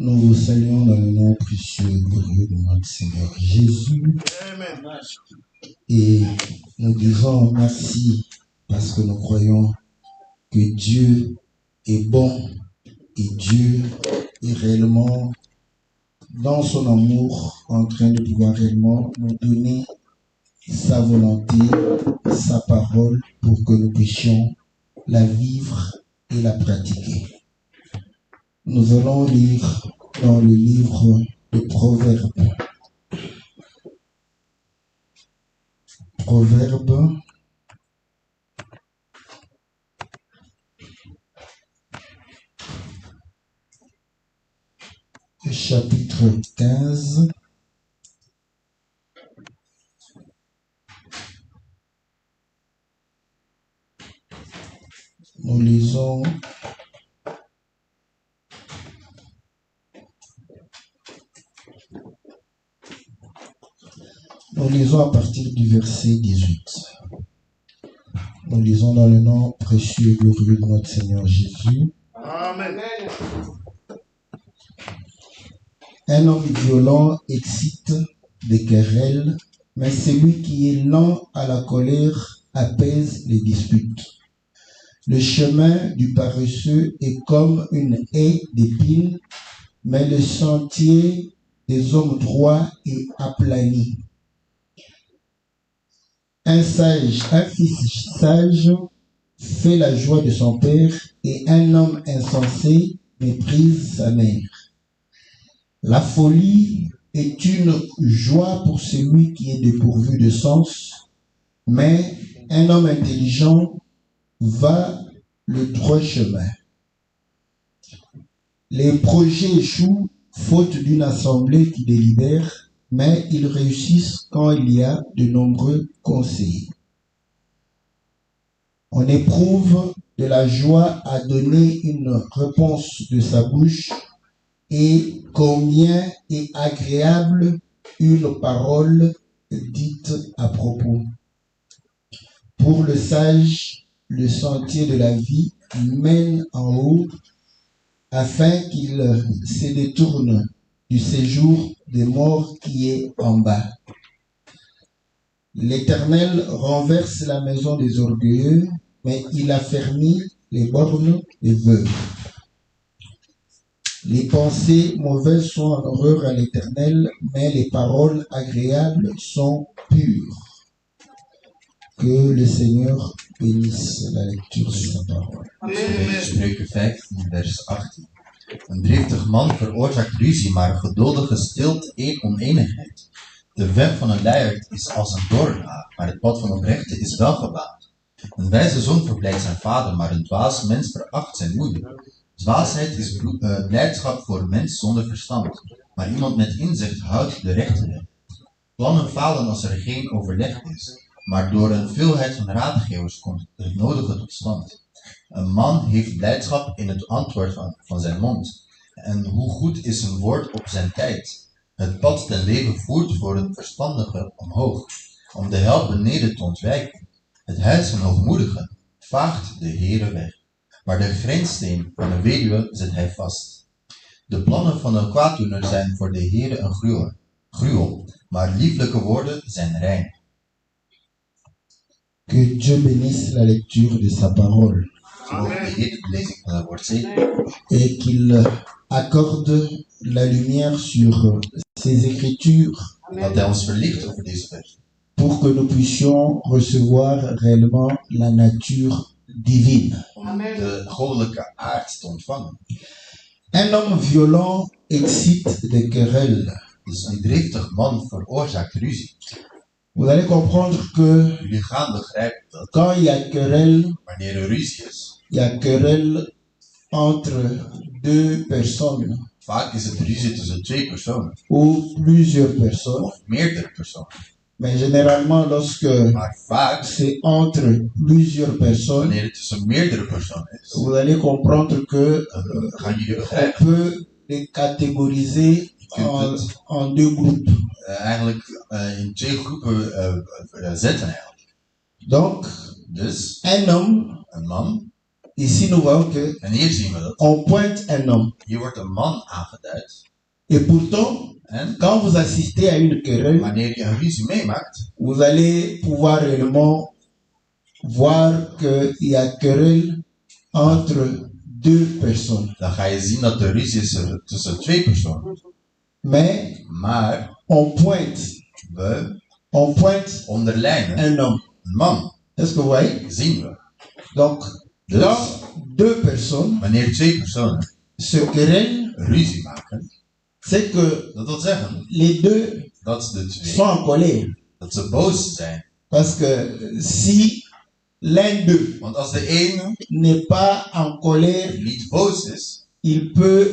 Nous vous saluons dans le nom précieux et glorieux de notre Seigneur Jésus. Amen. Et nous disons merci parce que nous croyons que Dieu est bon et Dieu est réellement dans son amour en train de pouvoir réellement nous donner sa volonté, sa parole pour que nous puissions la vivre et la pratiquer. Nous allons lire dans le livre de Proverbes. Proverbes, chapitre 15. Nous lisons à partir du verset 18. Nous lisons dans le nom précieux et glorieux de notre Seigneur Jésus. Amen. Un homme violent excite des querelles, mais celui qui est lent à la colère apaise les disputes. Le chemin du paresseux est comme une haie d'épines, mais le sentier des hommes droits est aplani. Un fils sage fait la joie de son père, et un homme insensé méprise sa mère. La folie est une joie pour celui qui est dépourvu de sens, mais un homme intelligent va le droit chemin. Les projets échouent faute d'une assemblée qui délibère, mais ils réussissent quand il y a de nombreux conseillers. On éprouve de la joie à donner une réponse de sa bouche, et combien est agréable une parole dite à propos. Pour le sage, le sentier de la vie mène en haut, afin qu'il se détourne du séjour des morts qui est en bas. L'Éternel renverse la maison des orgueilleux, mais il affermit les bornes des veuves. Les pensées mauvaises sont en horreur à l'Éternel, mais les paroles agréables sont pures. Que le Seigneur bénisse la lecture de sa parole. Spreuken 15, vers 18. Een driftig man veroorzaakt ruzie, maar een geduldige stilt oneenigheid. De weg van een luiaard is als een doornhaag, maar het pad van oprechte is welgebaand. Een wijze zoon verblijdt zijn vader, maar een dwaas mens veracht zijn moeder. Dwaasheid is blijdschap voor een mens zonder verstand, maar iemand met inzicht houdt de rechte weg. Plannen falen als er geen overleg is, maar door een veelheid van raadgevers komt het nodige tot stand. Een man heeft blijdschap in het antwoord van zijn mond. En hoe goed is een woord op zijn tijd. Het pad ten leven voert voor een verstandige omhoog, om de hel beneden te ontwijken. Het huis van hoogmoedigen vaagt de Heere weg, maar de grenssteen van een weduwe zet hij vast. De plannen van een kwaaddoener zijn voor de Heere een gruwel, maar lieflijke woorden zijn rein. Que Dieu bénisse la lecture de sa parole. Et qu'il accorde la lumière sur ces écritures pour que nous puissions recevoir réellement la nature divine. Un homme violent excite des querelles. Vous allez comprendre que quand il y a querelle, il y a querelle entre deux personnes ou plusieurs personnes. Mais généralement, lorsque c'est entre plusieurs personnes, vous allez comprendre que on peut les catégoriser en deux groupes. In twee groepen zetten eigenlijk. Donc, Dus un homme een man Ici, nous voyons que En hier zien we dat. on pointe un homme. Hier wordt een man aangeduid. Et pourtant, En quand vous assistez à une querelle, wanneer je een ruzie meemaakt, vous allez pouvoir réellement voir qu'il y a querelle entre deux personnes. dan ga je zien dat er ruzie is tussen twee personen. Mais Maar on pointe we onderlijnen un homme. een man. Est-ce que vous voyez? Zien we. Donc, Dus quand deux personnes wanneer twee personen se querellent, ruzie maken, c'est que dat wil zeggen les deux dat de twee sont en colère. dat ze boos zijn. Parce que si l'un d'eux Want als de ene n'est pas en colère, niet boos is, il peut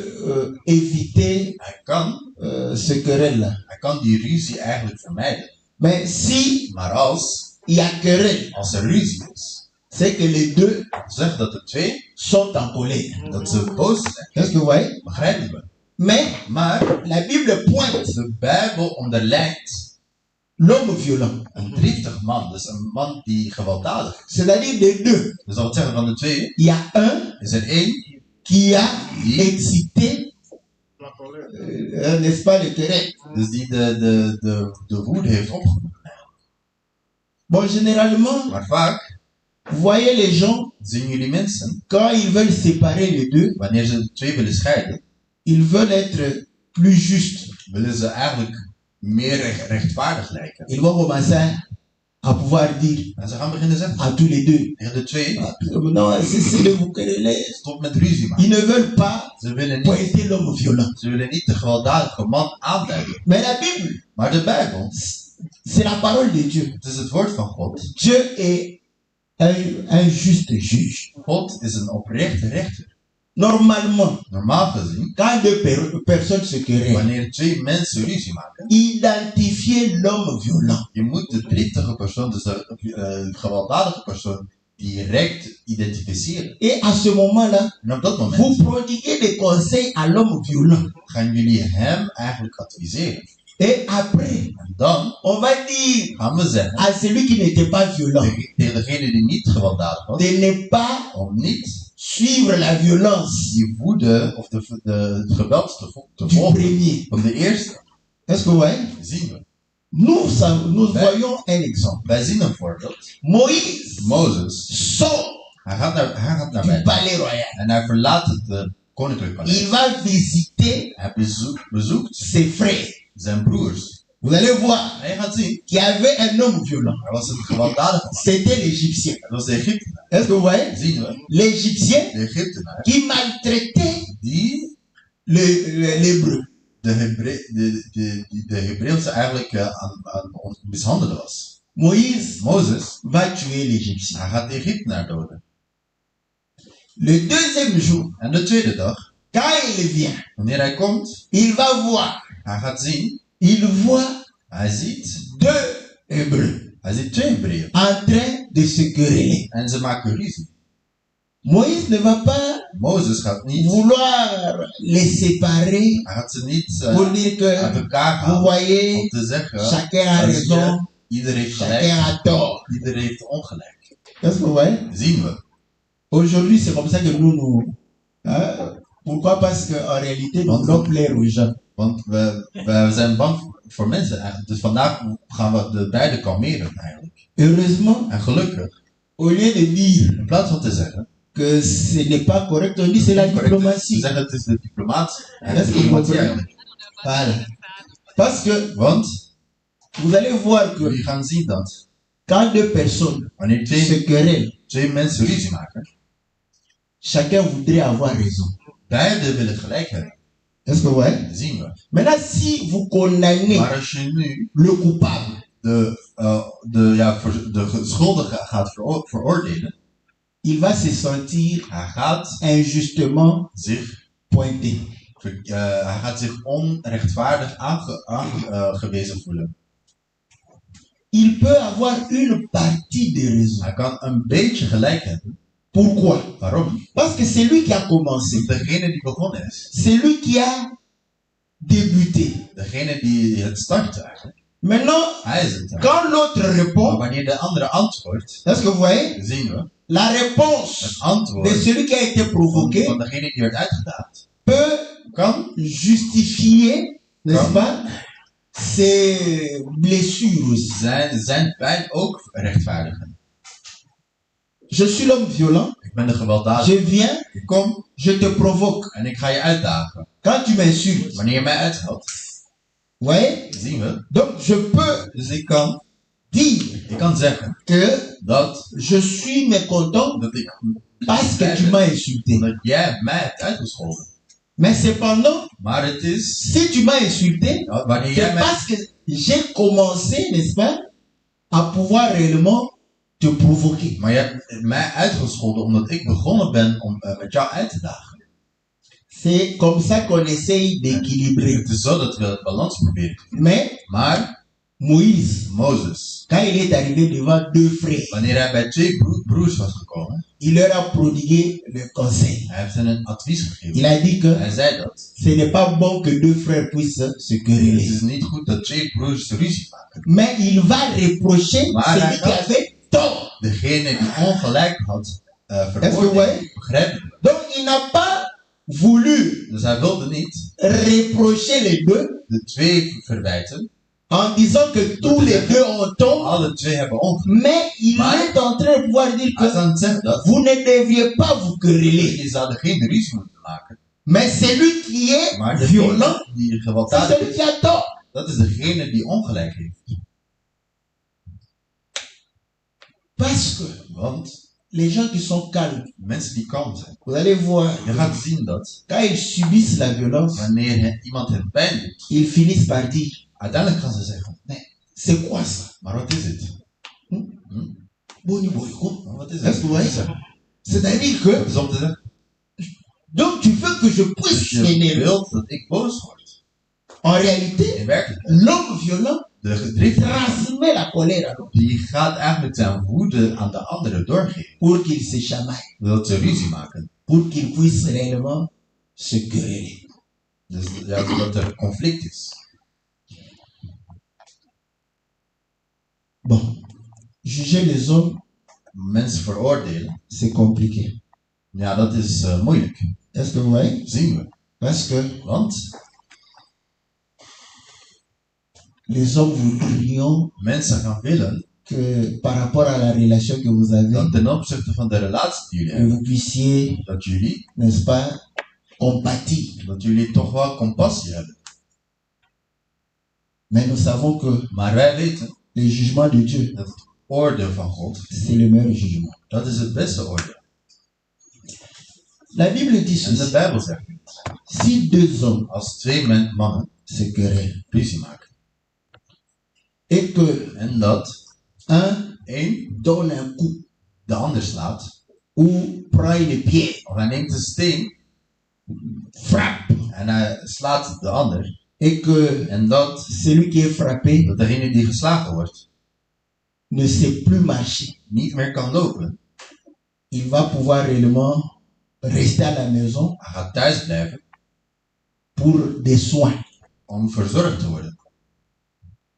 éviter hij kan ce querelle-là. die ruzie eigenlijk vermijden. Mais si Maar als il y a querelle, er ruzie is, c'est que les deux zegt dat de twee sont en colère. dat ze boos zijn. Est-ce que vous voyez? Begrijpen we? Mais Maar la Bible pointe de Bijbel onderlijnt l'homme violent. een driftig man, dus een man die gewelddadig is. C'est-à-dire des deux. Dus dat wil zeggen van de twee Il y a un is er één qui a excité, n'est-ce pas, le querelle. dus die de woede heeft opgenomen. Bon, généralement, Maar vaak vous voyez les gens, zien jullie mensen, quand ils veulent séparer les deux, wanneer ze de twee willen scheiden, ils veulent être plus justes. willen ze eigenlijk meer rechtvaardig lijken. Ils vont commencer à pouvoir dire En ze gaan beginnen zeggen à tous les deux, tegen de twee, non, cessez de vous quereller. stop met ruzie maken. Ils ne veulent pas Ze willen pointer l'homme violent. niet de gewelddadige man aanduiden. Mais la Bible, Maar de Bijbel, c'est la parole de Dieu. het is het woord van God. Dieu est un juste juge. God is een oprechte rechter. Normalement, Normaal gezien, quand deux personnes se querellent, wanneer twee mensen ruzie maken, identifiez l'homme violent. je moet de driftige persoon, dus de gewelddadige persoon, direct identificeren. Et à ce moment-là, En op dat moment vous prodiguez des conseils à l'homme violent. gaan jullie hem eigenlijk adviseren. Et après, En dan on va dire gaan we zeggen à celui qui n'était pas violent tegen degene die niet gewelddadig was, de ne pas om niet suivre la violence die woede of het geweld te du volgen premier. van de eerste. Est-ce que vous voyez? Zien we. Nous voyons un exemple. Wij zien een voorbeeld. Moïse Mozes, sort hij gaat naar du buiten palais royal. en hij verlaat het koninklijk paleis. Il va visiter Hij bezoekt ses frères. zijn broers. Vous allez voir En je gaat zien, qu'il y avait un homme violent. er was een gewelddadige man. C'était l'Égyptien. Dat was de Egyptenaar. Est-ce que vous voyez? Zien we, L'Égyptien de Egyptenaar qui maltraitait die l'Hébreu. de Hebreeuwse eigenlijk aan mishandelen was. Moïse Mozes, va tuer l'Égyptien. hij gaat de Egyptenaar doden. Le deuxième jour, En de tweede dag, quand il vient, wanneer hij komt, il va voir, hij gaat zien, il voit hij ziet deux Hébreux twee Hebreeën. en train de se quereller. En ze maken ruzie. Moïse ne va pas Mozes gaat niet, vouloir les séparer hij gaat ze niet pour dire uit que, elkaar vous halen. voyez, Om te zeggen, chacun a raison, ieder heeft chacun gelijk, a tort. ieder heeft ongelijk. Est-ce que vous voyez? Zien we. Aujourd'hui, c'est comme ça que nous hein? Pourquoi? Parce qu'en réalité, nous voulons plaire aux gens. Want we zijn bang voor mensen eigenlijk. Dus vandaag gaan we de beide kalmeren eigenlijk. Heureusement, En gelukkig, au lieu de dire in plaats van te zeggen, que ce n'est pas correct, on dit c'est la ze diplomatie. zeggen het is de diplomatie. Dat is Diplomatie eigenlijk. Voilà. Parce que Want vous allez voir que jullie gaan zien dat quand deux personnes wanneer se querellent, twee mensen ruzie maken, chacun voudrait avoir raison. beide willen gelijk hebben. Est-ce que vous voyez? Zien we. Maintenant, si vous condamnez Maar als je nu le coupable, de schuldige gaat veroordelen, il va se sentir hij gaat injustement zich pointé. hij gaat zich onrechtvaardig aangewezen voelen. Il peut avoir une partie de raison. Hij kan een beetje gelijk hebben. Pourquoi? Waarom? Parce que c'est lui qui a commencé. Degene die begonnen is. C'est lui qui a débuté. Degene die het startte eigenlijk. Maintenant, Hij is het. quand l'autre Maar répond, wanneer de andere antwoordt, est-ce que vous voyez? zien we, La Het réponse de antwoord celui qui a été provoqué van degene die werd uitgedaagd peut kan justifier, n'est-ce Comme- pas, ses blessures aussi. zijn pijn ook rechtvaardigen. Je suis l'homme violent, Ik ben de gewelddadige. je viens, Ik kom je te provoque. en ik ga je uitdagen. Quand tu m'insultes, Wanneer je mij uitscheldt, vous voyez? zien we. Donc je peux Dus ik kan zeggen que dat je suis mécontent ik parce que tu m'as insulté. omdat jij mij hebt uitgescholden. Mais cependant, Maar het is, si tu m'as insulté, wanneer jij c'est mij... parce que j'ai commencé, n'est-ce pas, à pouvoir réellement te provoquer. Maar je hebt mij uitgescholden omdat ik begonnen ben om met jou uit te dagen. C'est comme ça qu'on essaye d'équilibrer. Het is zo dat we het balans proberen. Mais Maar Moïse, Mozes, quand il est arrivé devant deux frères, wanneer hij bij twee broers was gekomen, il leur a prodigué le conseil. hij heeft hen een advies gegeven. Il a dit que Hij zei dat ce n'est pas bon que deux frères puissent se het quereller. is niet goed dat twee broers ruzie maken. Mais il va reprocher Maar celui hij qui avait tort. Degene die ongelijk had, Est-ce que veroordeeld. ouais? Begrijp je? Donc il n'a pas voulu Dus hij wilde niet reprocher les deux de twee verwijten. en disant que tous les deux ont tort, Alle twee hebben ongelijk. mais il Maar- est en train de pouvoir dire Hij is que aan het zeggen dat vous ne devriez pas vous quereller. je zouden geen ruzie moeten maken. Mais celui qui est Maar violent, degene die c'est gewelddadig celui is, qui a tort. dat is degene die ongelijk heeft. Parce que Want les gens qui sont calmes, mensen die kalm zijn, vous allez voir, je gaat zien dat quand ils subissent la violence, wanneer iemand hen pijn doet, ils finissent par dire, uiteindelijk gaan ze zeggen, nee, c'est quoi ça? maar wat is het? Boni boni, quoi? Wat is Est-ce het? que vous voyez ça? C'est-à-dire que, Dat is om te zeggen, donc tu veux que je dus puisse je m'énerver. wilt dat ik boos word. En réalité, In werkelijkheid, l'homme violent de gedrift transmet la colère à l'autre die gaat eigenlijk zijn woede aan de anderen doorgeven. pour qu'il se chamaille, Wil ze ruzie maken. pour qu'il puisse réellement se quereller. Dus ja, zodat er conflict is. Bon, juger les hommes, Mensen veroordelen, c'est compliqué. ja, dat is moeilijk. Est-ce que vous voyez? Zien we. Parce que Want les hommes voudrions mensen gaan willen que par rapport à la relation que vous avez, dat ten opzichte van de relatie die jullie que hebben, vous puissiez, dat jullie, n'est-ce pas, compatir. dat jullie toch wel compassie hebben. Mais nous savons que Maar wij weten le jugement de Dieu, dat het oordeel van God, c'est le meilleur jugement. dat is het beste oordeel. La Bible dit En de ceci. Bijbel zegt, Si deux hommes als twee mannen se querellent ruzie maken, et que en dat un één donne un coup de ander slaat, ou prend une pierre, of hij neemt een steen frappe, en hij slaat de ander, et que en dat celui qui est frappé dat degene die geslagen wordt ne sait plus marcher, niet meer kan lopen, il va pouvoir réellement rester à la maison hij gaat thuis blijven pour des soins. om verzorgd te worden.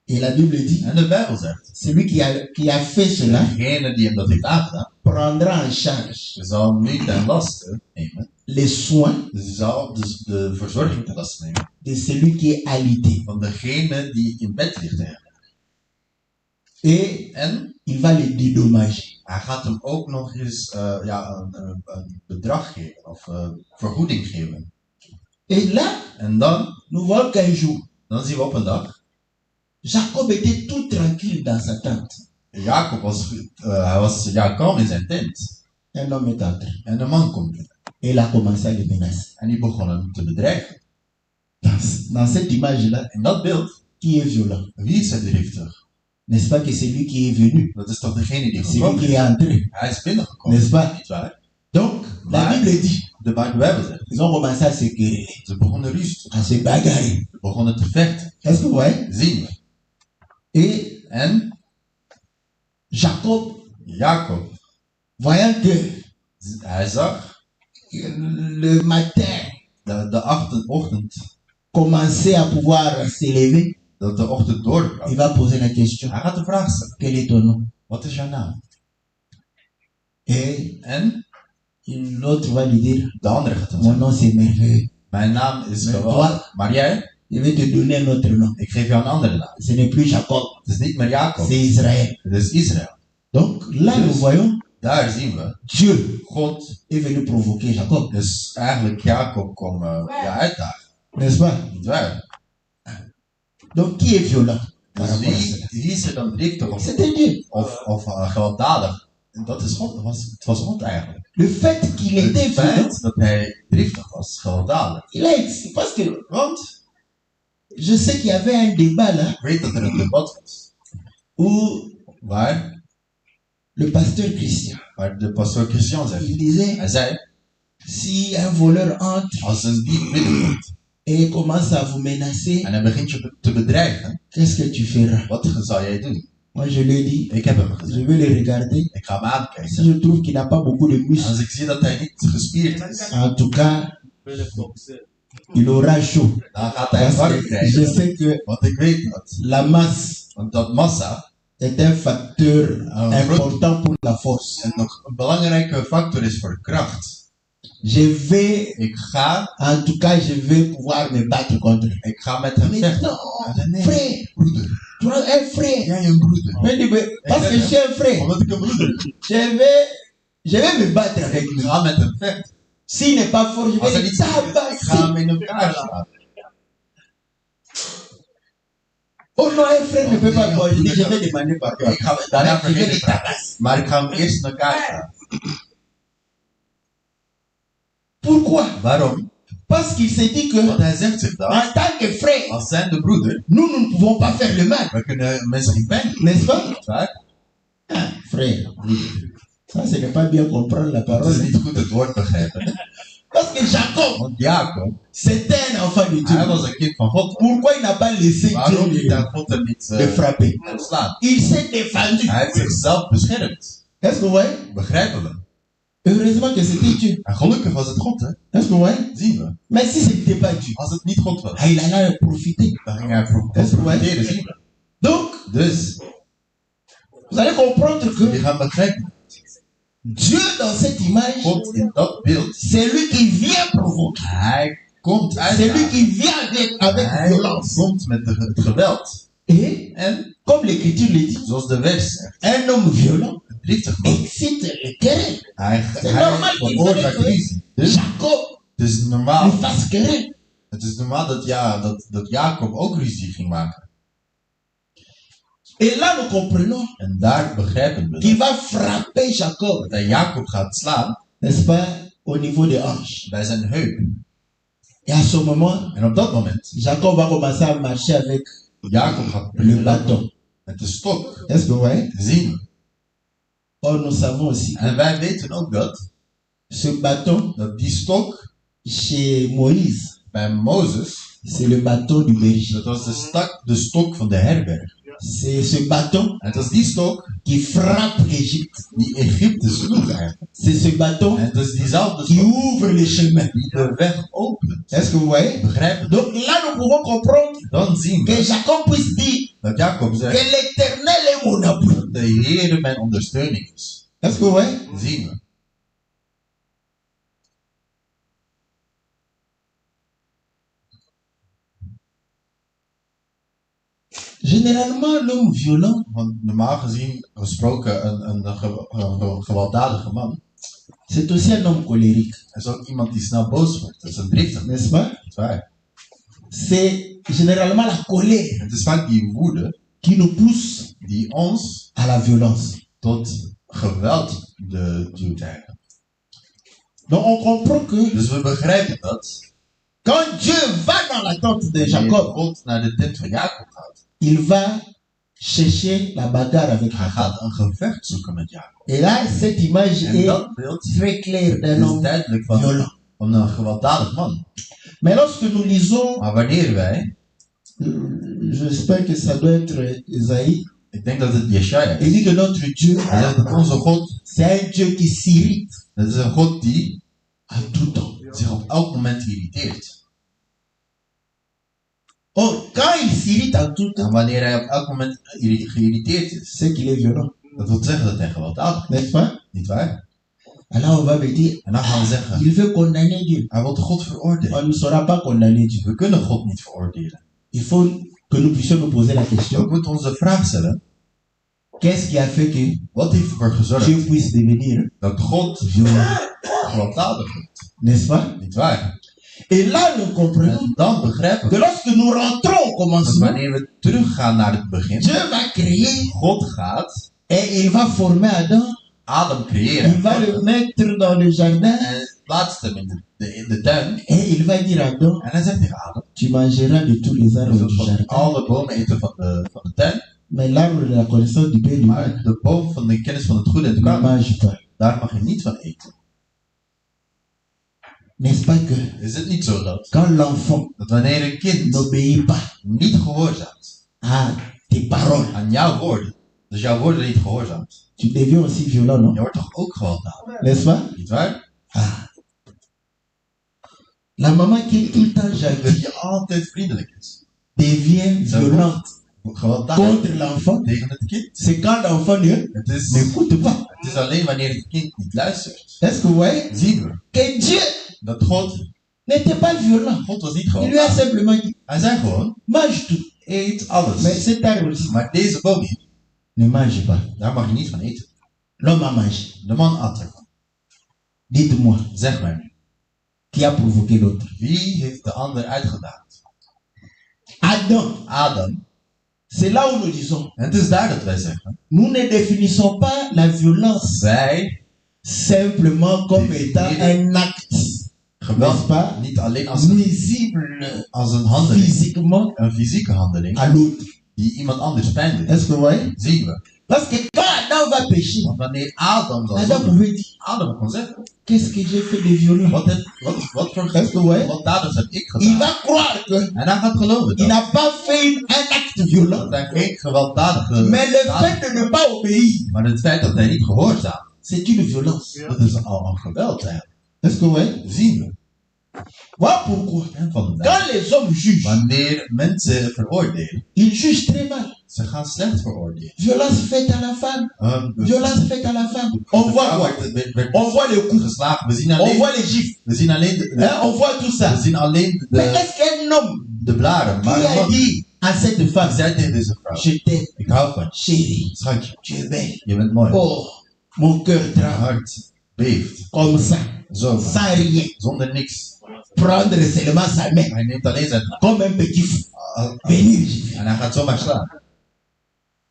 Et la Bible dit, En de Bijbel zegt, celui qui a fait cela degene die hem dat heeft aangedaan, prendra en charge zal nu ten laste nemen, les soins dus zal dus de verzorging ten laste nemen de celui qui est alité. van degene die in bed ligt te hebben. Et En il va le dédommager. hij gaat hem ook nog eens een bedrag geven of vergoeding geven. Et là, En dan, nous voyons qu'un jour, dan zien we op een dag, Jacob était tout tranquille dans sa tente. Jacob was kalm in zijn tent. Un homme est entré. En een man komt binnen. Et il a commencé à le menacer. En die begon hem te bedreigen. Dans cette image-là, In dat beeld, qui est violent? wie is er driftig? N'est-ce pas que c'est lui qui est venu? Dat is toch degene die C'est lui gekomen qui is? est entré. Hij is binnengekomen. N'est-ce pas? Niet waar? Donc, la Maar- Bible dit, De Bijbel zegt, ils ont commencé à se quereller, ze begonnen ruzie te à se bagarrer. Ze begonnen te vechten. Est-ce que vous voyez? Zien we. Et En Jacob, Jacob, voyant que hij zag le matin de ochtend, commençait à pouvoir s'élever, dat de ochtend doorbrak. il va poser la question, Hij gaat de vraag stellen, quel est ton nom? wat is jouw naam? Et En l'autre va lui dire, de andere gaat dan mon zeggen, nom c'est merveilleux. mijn naam is Mais geweldig. Maar jij, Je vais te donner un autre nom. ik geef jou een andere naam. Ce n'est plus Jacob, Het is niet meer Jacob, c'est Israël. het is Israël. Donc là, Dus- nous voyons, Daar zien we, Dieu God est venu provoquer Jacob. is eigenlijk Jacob komen uitdagen. N'est-ce pas? Niet waar? Donc qui est violent par Dus rapport à cela? wie is er dan driftig C'était Dieu. of gewelddadig? En dat is God, het was God eigenlijk. Le fait qu'il était Het violent, feit dat hij driftig was, gewelddadig. il a parce que Want je sais qu'il y avait un débat là ik weet dat er een debat was. où Waar le pasteur Christian, de pastoor Christian il zegt. disait, Hij zei, si un voleur entre als een dief binnenkomt et commence à vous menacer, en hij begint je te bedreigen, qu'est-ce que tu feras? wat zal jij doen? Moi je lui ai dit, Ik heb hem je gezegd. vais le regarder. Ik ga hem Si aankijken. je trouve qu'il n'a pas beaucoup de En muscles, als ik zie dat hij niet gespierd is, en tout cas, il aura chaud. dan gaat hij Parce warm que je krijgen. sais que Want ik weet dat. la masse Want dat massa est un facteur important pour la force. een belangrijke factor is voor kracht. Je vais, Ik ga je vais pouvoir me battre contre. met hem Mais vechten. non, Nee, frère, broeder. tu as un frère. Jij een broeder. Mais dis, mais parce que je suis un frère, Omdat ik een broeder ben. je vais me battre avec Ik lui. ga met hem vechten. S'il n'est pas fort, je Als hij vais niet le sterk is, ik ga tabasser. hem in elkaar slaan. Oh non, un frère ne peut pas boire. Je dis, je vais demander pardon. Ik ga daarna Je vais vergeten le te praten. tabasser. Maar ik ga hem eerst in elkaar slaan. Pourquoi? Waarom? Parce qu'il s'est dit que, Want hij zegt zich dan, en tant que frère, als zijnde broeder, nous ne pouvons pas faire le mal. we kunnen mensen geen pijn doen. N'est-ce pas? Niet waar? Ah, frère, ça, ce n'est pas bien comprendre la Het parole. is niet goed het woord begrijpen. Parce que Jacob, Want Jacob, c'était un enfant de Dieu. hij was een kind van God. Pourquoi il n'a pas laissé Waarom Dieu liet hij God hem niet le frapper? slaan? Il s'est défendu. Hij heeft zichzelf beschermd. Est-ce que vous voyez? Begrijpen we? Heureusement que c'était Dieu. En gelukkig was het God, hè? Est-ce que vous voyez? Zien we. Mais si ce n'était pas Dieu, Als het niet God was, il en a profité. dan ging hij profiteren, zien we. Donc, Dus, vous allez comprendre we que gaan begrijpen. Dieu, dans cette image, God in dat beeld, c'est lui qui vient provoquer. hij komt uit. C'est lui qui vient avec Hij violence. komt met het geweld. Et, En, comme l'Écriture le dit, zoals de wet zegt, un homme violent een driftig man. excite le querelle. Hij normaal veroorzaakt dat- ruzie. Dus Jacob het is lui normaal, fasse querelle. het is normaal dat Jacob ook ruzie ging maken. Et là, nous comprenons En daar begrijpen we qu'il dat. va frapper Jacob, Dat hij Jacob gaat slaan n'est-ce pas, au niveau des hanches. bij zijn heup. Et à ce moment, En op dat moment, Jacob va commencer à marcher avec Jacob gaat le bâton. met de stok. Est-ce que vous voyez? Zien we. Or, nous savons aussi En wij weten ook ce bâton, dat die stok chez Moïse, bij Mozes, c'est le bâton du berger. dat was de stok van de herberg. C'est ce bâton En het was die stok qui frappe Égypte. die Egypte sloeg eigenlijk. C'est ce bâton En het is diezelfde qui stok ouvre le chemin. die de weg opent. Est-ce que vous voyez? Begrijpen? Donc là, nous pouvons comprendre Dan zien que we Jacob puisse dire dat Jacob que zegt l'Éternel est mon appui. dat de Heer mijn ondersteuning is. Est-ce que vous voyez? Zien we. Généralement, l'homme violent, Want normaal gesproken een gewelddadige man c'est aussi un homme colérique, is ook iemand die snel boos wordt. Dat is een driftig. n'est-ce pas? Niet waar. C'est généralement la colère Het is vaak die woede qui nous pousse die ons à la violence. tot geweld duwt eigenlijk. Donc on comprend que Dus we begrijpen dat quand Dieu va dans la tente de wanneer Jacob, God naar de tent van Jacob gaat, il va chercher la bagarre avec hij Jacob. gaat een gevecht zoeken met Jacob. Et là, cette image En est dat beeld très claire d'un is homme duidelijk violent. van een gewelddadig man. Mais lorsque nous lisons, Maar wanneer wij, j'espère que ça doit être Isaïe, ik denk dat het Jesaja il is, dit que notre Dieu, hij zegt dat onze God, c'est un Dieu qui s'irrite dat is een God die à tout temps. zich op elk moment irriteert. Or, quand il s'irrite à tout En temps, wanneer hij op elk moment geïrriteerd is, c'est qu'il est violent, dat wil zeggen dat hij gewelddadig is. n'est-ce pas? Niet waar? Alors on va me dire, En dan gaan we zeggen, il veut condamner Dieu. hij wil God veroordelen. On ne saura pas condamner Dieu. We kunnen God niet veroordelen. Il faut que nous puissions nous poser la We question, moeten ons de vraag stellen, qu'est-ce qui a fait que wat heeft ervoor gezorgd Dieu puisse devenir dat God violent? gewelddadig wordt? N'est-ce pas? Niet waar? Et là, nous comprenons En dan begrijpen que we lorsque nous rentrons au dat commencement, wanneer we teruggaan naar het begin, Dieu va créer God gaat et il va former Adam. Adam Il creëren. va le mettre dans le jardin En plaatst hem in de tuin. et il va dire à Adam, En hij zegt tegen Adam, tu mangeras de tous les je arbres zult du van jardin. alle bomen eten van de tuin. Mais l'arbre de la connaissance du bien et du mal, Maar de boom van de kennis van het goede en het ne kwaad, mange pas. daar mag je niet van eten. N'est-ce pas que Is het niet zo dat quand l'enfant wanneer een kind n'obéit pas niet gehoorzaamt à tes paroles, aan jouw woorden, dus jouw woorden niet gehoorzaamt, tu deviens aussi violent, non? je wordt toch ook gewelddadig? N'est-ce pas? Niet waar? Ah. La maman qui est tout le temps Dat gentille je altijd vriendelijk is. devient Zo violente gewelddadig contre l'enfant. tegen het kind. C'est quand l'enfant Het is, n'écoute pas. het is alleen wanneer het kind niet luistert. Est-ce que vous voyez Zien we que Dieu dat God n'était pas violent? God was niet Il lui a gewelddadig. simplement dit, Hij zei gewoon, mange tout. eet alles. Mais cet arbre-ci, Maar deze boom hier, ne mange pas. daar mag je niet van eten. L'homme a mangé. De man at ervan. Dites-moi, Zeg maar, qui a provoqué l'autre? wie heeft de ander uitgedaagd? Adam. Adam. C'est là où nous disons, En het is daar dat wij zeggen, nous ne définissons pas la violence wij simplement comme étant un acte, n'est-ce geweld pas, niet alleen als een handeling, physiquement een fysieke handeling, à l'autre. die iemand anders pijn doet. Est-ce que vous voyez? Zien we. Parce que quand Adam va pécher, Want wanneer Adam zal Adam zondigen, pouvait dire, Adam kon zeggen, qu'est-ce que j'ai fait de violent? wat voor Est-ce que vous voyez? wat daders heb ik Il gedaan? va croire que En hij gaat geloven il dat. n'a pas fait un acte violent. Dat hij geen gewelddadige Mais le daad- fait de ne pas obéir, maar het feit dat hij niet gehoorzaamt, c'est une violence. dat is al een geweld eigenlijk. Est-ce que vous voyez? Zien we. Voilà pourquoi. En van de Quand les hommes jugent, wanneer mensen veroordelen, ils jugent très mal. ze gaan slecht veroordelen. Violence faite à la femme. Violence faite à la femme. On voit quoi? werd On voit les coups. geslagen. We zien On alleen, voit les gifs. we zien alleen Hein? On voit tout ça. we zien alleen Mais est-ce qu'un homme de blaren. qui Maar a man, dit à cette femme, zei tegen deze vrouw, je t'aime, ik hou van je. chérie, Schatje, tu es belle. je bent mooi. Oh, mon cœur Mijn tremble. hart beeft. Comme ça, Zo, sans rien. zonder niks. Prendre seulement sa main, Hij neemt alleen zijn comme un petit fou. uh, Venir, je viens. en hij gaat zomaar slaan.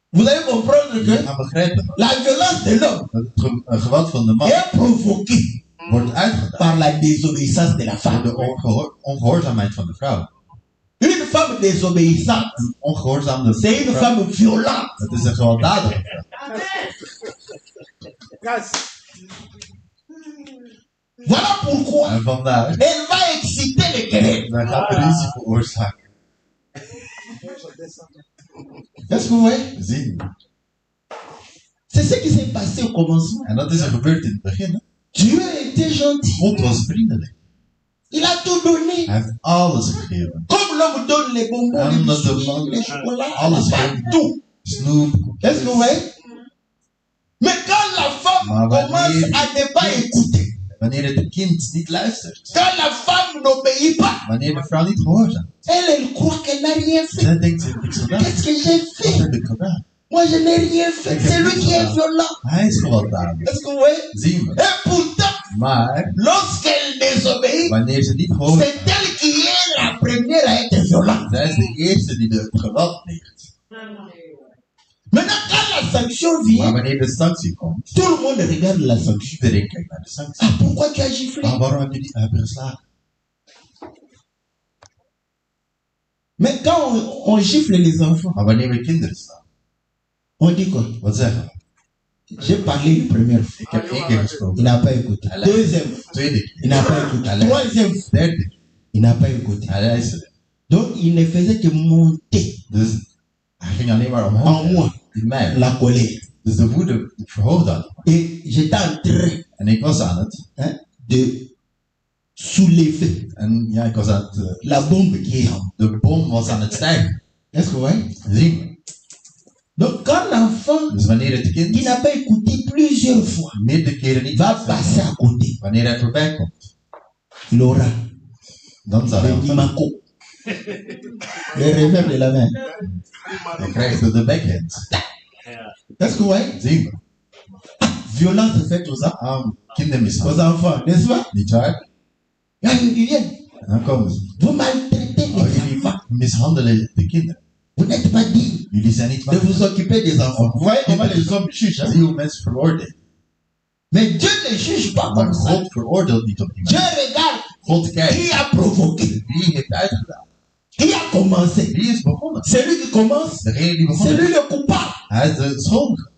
Vous allez comprendre Je que gaat begrijpen la violence de l'homme dat het geweld van de man est provoquée wordt uitgedaan par la désobéissance de la door femme. de ongehoorzaamheid van de vrouw. Une femme désobéissante, Een ongehoorzaamde c'est une vrouw, femme violente. dat is een gewelddadige vrouw. Voilà pourquoi En vandaar, elle va exciter les querelles. zij gaat ruzie veroorzaken. Est-ce que vous voyez? Zien we. C'est ce qui s'est passé au commencement. En dat is er gebeurd in het begin. Hè? Dieu était gentil. God was vriendelijk. Il a tout donné. Hij heeft alles gegeven. Comme l'homme donne les bonbons, les Omdat de biscuits, man les chocolats, alles pas geeft. tout. Snoep. Est-ce que vous voyez? Mais quand la femme Maar wanneer- commence à ne pas écouter, Wanneer het kind niet luistert. quand la femme n'obéit pas, Wanneer de vrouw niet gehoorzaamt. elle croit qu'elle n'a rien fait. Zij denkt, ze heeft niks gedaan. Qu'est-ce que j'ai Wat fait? heb ik gedaan? Moi, je n'ai rien fait. C'est lui qui est violent. Hij is gewelddadig. Est-ce que vous voyez? Zien we. Et pourtant, Maar lorsqu'elle désobéit, wanneer ze niet gehoorzaamt. c'est elle qui est la première à être violente. Zij is de eerste die de geweld pleegt. Maintenant, quand la sanction Maar vient, wanneer de sanctie komt. tout le monde regarde la sanction. Iedereen kijkt naar de sanctie. Ah, pourquoi tu as giflé? Maar waarom heb je geslagen? Mais quand on gifle les enfants, Maar wanneer we kinderen slaan. on dit quoi? Wat zeggen we? J'ai parlé une première fois. Ik heb 1 keer Il gesproken. n'a pas écouté. Deuxième fois, Tweede keer. il n'a pas écouté. Allez. Troisième fois, Derde keer. il n'a pas écouté. Hij luisterde. Donc, il ne faisait que monter Dus hij ging alleen maar en omhoog. moi In mij. la colère. Dus de woede verhoogde aan. Et j'étais en train En ik was aan het. de soulever En ja, ik was aan het. la bombe qui est en moi. De bom was aan het stijgen. Est-ce que vous voyez? Zien we. Donc quand l'enfant Dus wanneer het qui kind n'a pas écouté plusieurs fois meerdere keren niet va passer à côté, wanneer hij voorbij komt, il aura dan zal hij le ontvangen. nimaco. Le réveil de la main. Hij krijgt de backhand. Est-ce que vous voyez? Zien we. Violence est faite aux Kindermishandeling. enfants, n'est-ce pas? Niet waar? Ja, ils viennent. En dan komen ze. Vous maltraitez Oh, les jullie enfants. mishandelen de kinderen. Vous n'êtes pas digne Jullie zijn niet de waar. vous occuper des enfants. Vous voyez comment les hommes jugent. Hein? Zie hoe mensen veroordelen. Mais Dieu ne juge pas Maar comme ça. God veroordeelt niet op die Dieu manier. regarde God kijkt. qui a provoqué, Wie heeft uitgedaan? qui a commencé. Wie is begonnen? Celui qui commence, Degene die c'est begonnen. lui le coupable. Hij is de schuldige.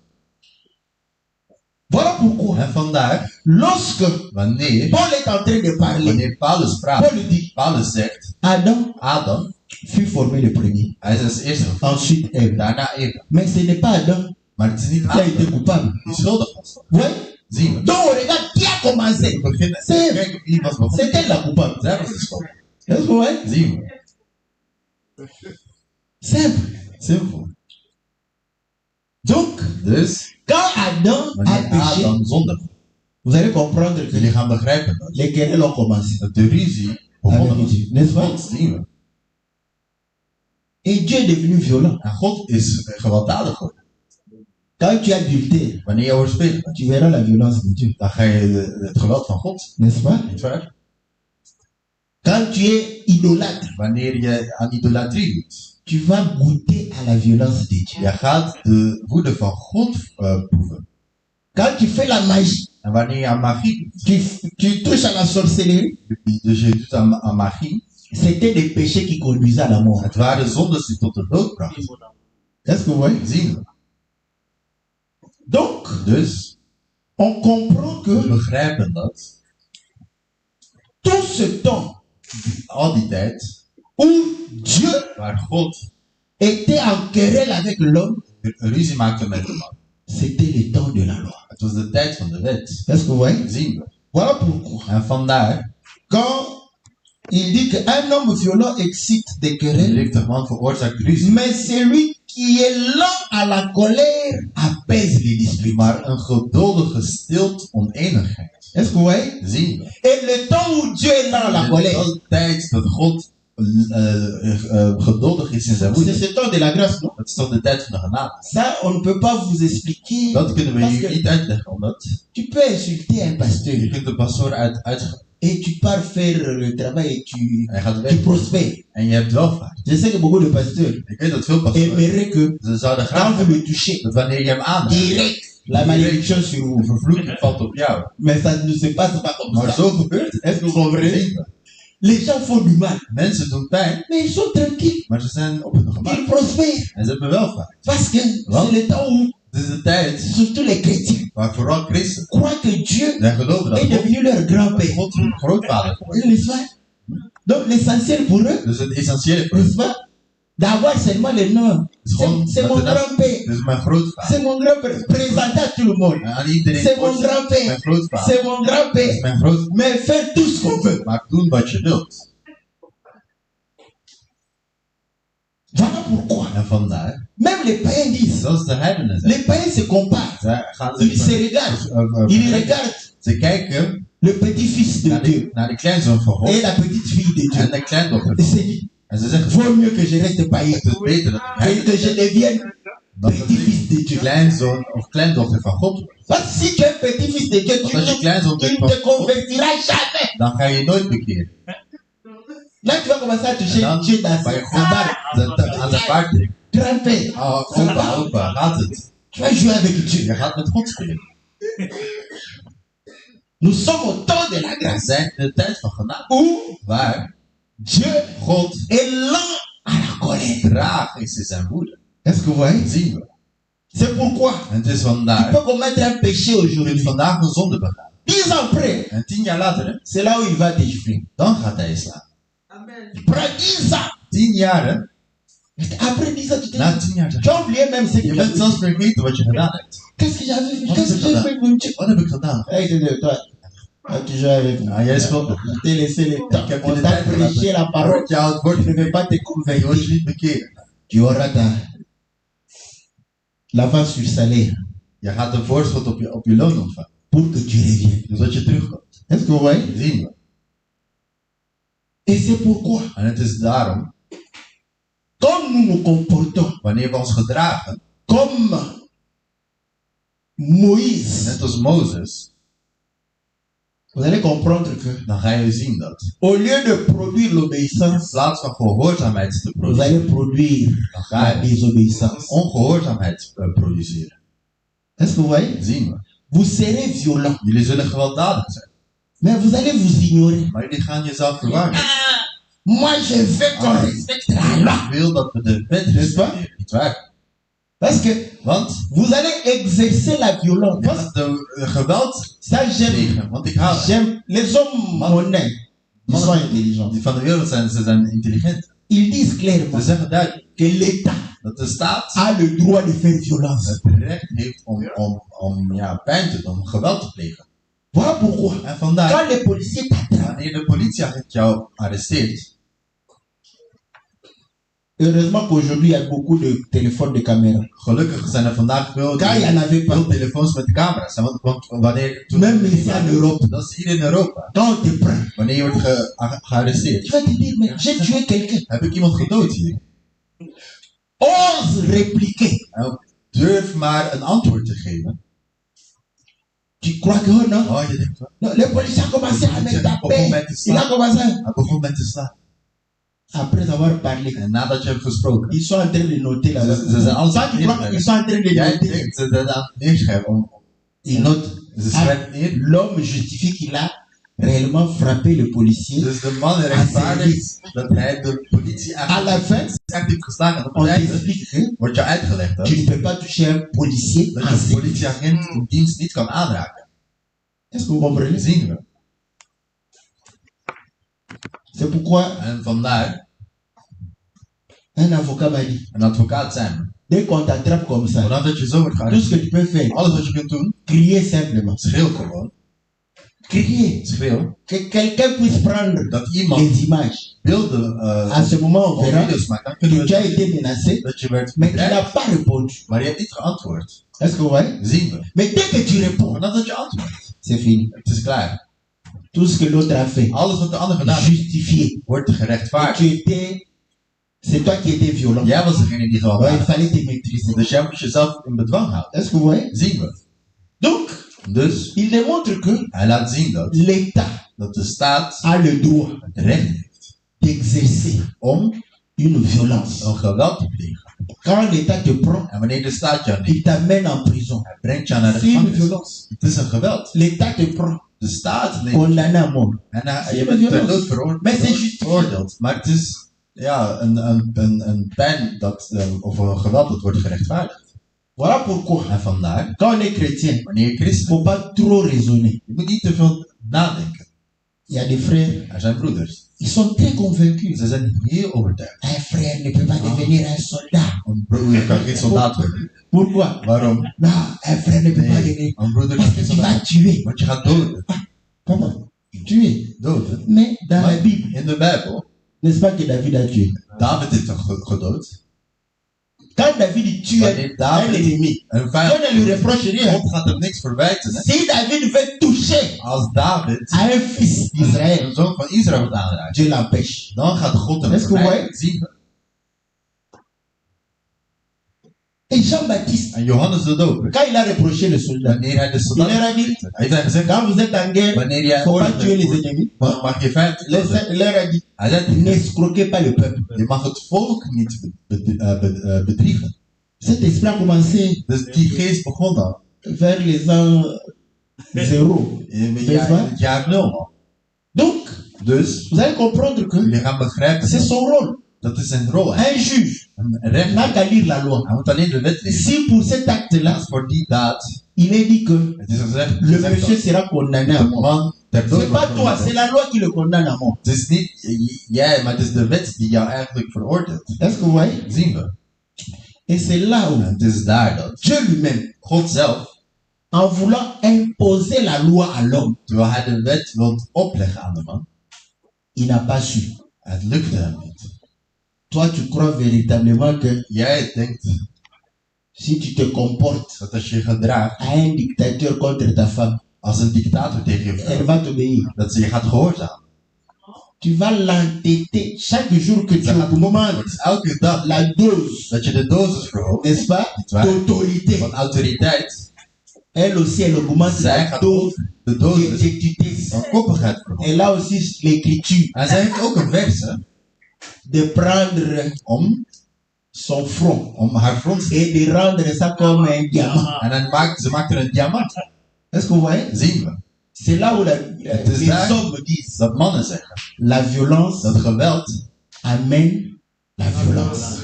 Voilà pourquoi, En vandaar, lorsque wanneer Paul est en train de parler, Paulus praat, Paul dit, Paulus zegt, Adam Adam, fut formé le premier, hij is als eerste gevallen. ensuite Ève. Daarna Eva. Mais ce n'est pas Adam Maar het is niet qui a été Adam coupable. die schuldig was. Vous voyez? Zien we. Donc on regarde qui a commencé. We beginnen. C'est- Kijken wie was begonnen. C'était la coupable. Zij was de schuldige. Est-ce que vous voyez? Zien we. Simple. Simpel. Donc, Dus, quand Adam a wanneer péché, Adam zondigde, vous allez comprendre que jullie gaan begrijpen dat les querelles ont commencé. de ruzie begonnen Avec was. Dieu, n'est-ce pas? God zien we. Et Dieu est devenu violent. En God is gewelddadig geworden. Quand tu adultères, Wanneer je overspeelt, tu verras la violence de Dieu. dan ga je het geweld van God. N'est-ce pas? Niet waar? Quand tu es idolâtre, Wanneer je aan idolatrie doet, tu vas goûter à la violence de Dieu. je gaat de woede van God proeven. Quand tu fais la magie, En wanneer je aan magie doet, tu touches à la sorcellerie, dus je doet aan magie, c'était des péchés qui conduisaient à la mort. het waren zondes die tot de dood brachten. Est-ce que vous voyez? Zien we. Donc, Dus, on comprend we que begrijpen dat tout ce temps al die tijd, où Dieu waar God était en querelle avec l'homme, ruzie maakte met de man. c'était le temps de la loi. Het was de tijd van de wet. Est-ce que vous voyez? Zien we. Voilà pourquoi. En vandaar, Quand il dit qu'un homme violent excite des een querelles, driftig man veroorzaakt ruzie. mais celui qui est lent à la colère apaise les disputes. Maar een geduldige stilt oneenigheid. Est-ce que vous voyez? Zien we. Et le temps où Dieu est lent à la En colère, de tijd dat God geduldig is in zijn c'est woede. ce temps de la grâce, non? Dat is toch de tijd van de genade. Ça, on ne peut pas vous expliquer. Dat kunnen we Parce hier que niet uitleggen, omdat tu peux insulter un je pasteur kunt de pastoor uit et tu pars faire le travail et hij gaat tu weg prospères. en je hebt welvaart. Je sais que beaucoup de pasteurs Ik weet dat veel pastoren, aimeraient que ze zouden quand graag vous le touchez, dat wanneer je hem aanraakt, direct, la malédiction sur de vous. vervloeking valt op jou. Mais ça ne se passe pas comme Maar ça. zo gebeurt het. Est-ce que vous comprenez? Zien we. Les gens font du mal, Mensen doen pijn, mais ils sont tranquilles. maar ze zijn op hun gemak. Ils prospèrent. En ze hebben welvaart. Parce que Wat? c'est le temps où, Het is de tijd surtout les chrétiens, waar vooral christenen croient que Dieu zij geloven dat est devenu leur grand-père. God hun grootvader is. N'est-ce pas? Donc l'essentiel pour eux, Dus het essentiële voor hen n'est-ce pas? D'avoir seulement le nom. is gewoon C'est dat mon de naam- grand-père. dit is mijn grootvader. C'est mon grand-père. Présenté à tout le monde. En aan iedereen C'est mon voorstellen, grand-père. mijn grootvader. C'est mon Dat is grand-père. mijn grootvader. Mais fais tout ce qu'on veut. Maar doen wat je wilt. Voilà pourquoi. En vandaar, Même les païens disent. zoals de heidenen zeggen, Les païens se comparent. zij gaan Ils se zich regardent. Ils regardent ze kijken le petit-fils de Dieu naar de kleinzoon van et God la petite-fille de en Dieu. de kleindochter Et van se God. dit, En ze zeggen, vaut mieux que je reste païen. het is beter dat ik Que heiden je devienne dan dat petit-fils ik de Dieu. kleinzoon of kleindochter van God word. Parce que si tu es petit-fils de Dieu, Want als je tu kleinzoon bent ne van te God, convertiras jamais. dan ga je nooit bekeren. Là, tu vas commencer à En toucher dan Dieu dans ga je sa barbe. aan de paard trekken. Grand-père, Oh, opa, gaat het? tu vas jouer avec Dieu. Je gaat met God spelen. Nous sommes au temps de la We grâce zijn in de tijd van genade. où Waar Dieu God est lent à la colère. traag is in zijn woede. Est-ce que vous voyez? Zien we. C'est pourquoi En het is tu vandaar. peux commettre un péché Je kunt aujourd'hui. vandaag een zonde begaan. 10 ans après, En 10 jaar later, hè, c'est là où il va te gifler. dan gaat hij je slaan. Il prend 10 ans. 10 jaar, hè? Après 10 ans, tu te Na dis, 10 jaar. tu as oublié même ce que Je tu bent as zelfs fait. vergeten wat je gedaan hebt. Qu'est-ce que j'avais fait? Wat Qu'est-ce heb que ik j'ai gedaan? fait, mon Dieu? Wat heb ik gedaan? Hey, toi, tu joues avec moi. Ah, jij speelt met Je t'ai laissé le temps. Ik heb je On de t'a tijd prêché gelaten. la parole. Wordt jou het woord Tu ne veux pas te je wordt je convertir. niet bekeren. Tu auras ta l'avance sur salaire Je gaat een voorschot op je loon ontvangen. pour que tu reviennes. Dus dat je terugkomt. Est-ce que vous voyez? Zien we. Et c'est pourquoi, En het is daarom, comme nous nous comportons wanneer we ons gedragen, comme Moïse, net als Mozes, vous allez comprendre que dan ga je zien dat au lieu de produire in l'obéissance, plaats van gehoorzaamheid te vous allez produceren, produire dan ga la je désobéissance. ongehoorzaamheid produceren. Est-ce que vous voyez? Zien we. Vous serez violent, Jullie zullen gewelddadig zijn, mais vous allez vous ignorer. maar jullie gaan jezelf verwarmen. Moi, je veux qu'on respecte la loi. Ik wil dat we de wet respecteren, niet waar? Parce que Want vous allez exercer la violence. je gaat de geweld Ça, j'aime. tegen, want ik hou J'aime. Les hommes honnêtes, ils sont intelligents. die van de wereld zijn, ze zijn intelligent. Ils disent clairement Ze zeggen duidelijk que l'État dat de staat a le droit de faire violence. het recht heeft om pijn te doen, om geweld te plegen. Voilà pourquoi. En vandaar, Quand les policiers t'attrapent, wanneer de politieagent jou arresteert, heureusement qu'aujourd'hui il y a beaucoup de téléphones de caméra. gelukkig zijn er vandaag veel Quand il n'y en avait pas, telefoons met camera's. Want wanneer toen même ici en Europe, dat is hier in Europa. quand on te prend, Wanneer je wordt gearresteerd, tu vas te dire, mais j'ai tué quelqu'un. heb ik iemand gedood hier. Ose répliquer. En durf maar een antwoord te geven. Tu crois que non? Oh, je denkt wel. Non, le policier a commencé à me taper. Il a commencé. Hij begon met te slaan. Après avoir parlé, En nadat je hebt gesproken, ils sont en train de noter là. ze zijn alles Ça, tu crois qu'ils sont en train de Jij noter. denkt ze dat aan het neerschrijven om. Ils notent. Ze schrijven neer. L'homme justifie qu'il a réellement frappé le policier. Dus de man rechtvaardigt dat hij de politie À la fin, echt heeft geslagen. En op on het einde t'explique que wordt je uitgelegd dat tu ne peux pas toucher un policier je en een série. politieagent in dienst niet kan aanraken. Est-ce que vous comprenez? Zien we. C'est pourquoi En vandaar, un avocat m'a dit, een advocaat zijn dès qu'on t'attrape comme we. ça, Vanaf dat je zo wordt tout ce gearresteerd, que tu peux faire, alles wat je kunt doen, crier simplement. schreeuw gewoon. Crier. Schreeuw. Que quelqu'un puisse prendre Dat iemand les images. beelden À ce moment, on of verra video's maakt. Dan kunnen que tu we as été menacé, dat je werd mais tu bedreigd, n'as pas répondu. maar je hebt niet geantwoord. Est-ce que vous voyez? Zien we. Mais dès que tu réponds, Vanaf dat je antwoordt, c'est fini. het is klaar. Tout ce que l'autre a fait, Alles wat de ander gedaan heeft, justifié. wordt Et gerechtvaardigd. tu étais, c'est toi qui étais violent. Jij was degene die gewoon Ouais, il was. fallait te maîtriser. Dus jij moet jezelf in bedwang houden. Est-ce que vous voyez? Zien we. Donc, Dus il démontre que hij laat zien l'État dat de staat a le droit het recht heeft d'exercer om une violence. een geweld te plegen. Quand l'État te prend, En wanneer de staat jou neemt, il t'amène en prison. hij brengt jou naar de C'est une gevangenis. violence. Het is een geweld. L'État te prend, De staat neemt condamné à mort. en C'est je une bent ter violence. dood Mais c'est justifié. veroordeeld. Maar het is ja, een pijn dat, of een geweld dat wordt gerechtvaardigd. Voilà pourquoi, En vandaar, quand on est chrétien, wanneer je il ne christen faut pas trop raisonner. je moet niet te veel nadenken. Il y a des frères, Er zijn broeders. ils sont très convaincus. Ze zijn heel overtuigd. Un frère ne peut pas devenir un soldat. Een broeder kan geen soldaat worden. Pourquoi? Waarom? Non, un frère ne peut pas Nee, devenir. een broeder kan Parce geen que tu vas soldaat. tuer. Want je gaat doden. Comment? Tuer. Doden. Mais dans la Maar Bible, in de Bijbel, n'est-ce pas que David a tué? David heeft toch gedood? Quand David tue Wanneer un David ennemi, een Dieu vijand, ne lui reproche rien. God gaat hem niks verwijten. Hè? Si David veut toucher Als David à un fils d'Israël, een zoon van Israël wordt aanraakt, Dieu l'empêche. dan gaat God hem Est-ce que vous verwijten. Zien we. Et Jean-Baptiste, En Johannes de Doper, quand il a reproché le soldat, wanneer hij de il soldaat leur a dit, hij heeft gezegd, quand vous êtes en guerre, il wanneer ne jij faut pas oorlog tuer les voert, ennemis. mag je vijand doden. Il leur a dit, Hij zei, n'escroquez pas le peuple. je mag het volk niet bedriegen. Cet esprit a commencé Dus die geest begon dan. vers les ans 0. In N'est-ce pas? het jaar 0. Donc, Dus vous allez comprendre que jullie gaan begrijpen, c'est son rôle. dat is zijn rol. Hè. Un juge Een rechter. n'a qu'à lire la loi. Hij moet alleen de wet lezen. Si pour cet acte-là, Als voor die daad, il est dit que het is gezegd, le gezegd monsieur dat sera condamné à de mort, man ter dood c'est wordt pas toi, c'est veroordeeld. la loi qui le condamne à mort. Het is niet jij, maar het is de wet die jou eigenlijk veroordeelt. Est-ce que vous voyez? Zien we. Et c'est là où En het is daar dat Dieu lui-même, God zelf, en voulant imposer la loi à l'homme, terwijl hij de wet wil opleggen aan de man, il n'a pas su. het lukte hem niet. Toi, tu crois véritablement que Jij denkt si tu te comportes dat als je je gedraagt à un dictateur contre ta femme, als een dictator tegen je elle vrouw, va t'obéir. dat ze je gaat gehoorzamen. Tu vas l'entêter chaque jour que tu Ze gaat augmentes dus elke dag la dose, dat je de dosis verhoogt, n'est-ce pas, niet waar? d'autorité. Van autoriteit. Elle aussi, elle augmente Zij la gaat dose ook de dosis d'équité. van koppigheid verhogen. Elle a aussi l'écriture En zij heeft ook een vers hè, de prendre om haar front et de rendre ça comme un diamant. en dan ze maakt er een diamant. Est-ce que vous voyez? Zien we. C'est là où is les daar hommes disent dat mannen zeggen la violence dat geweld amène la violence.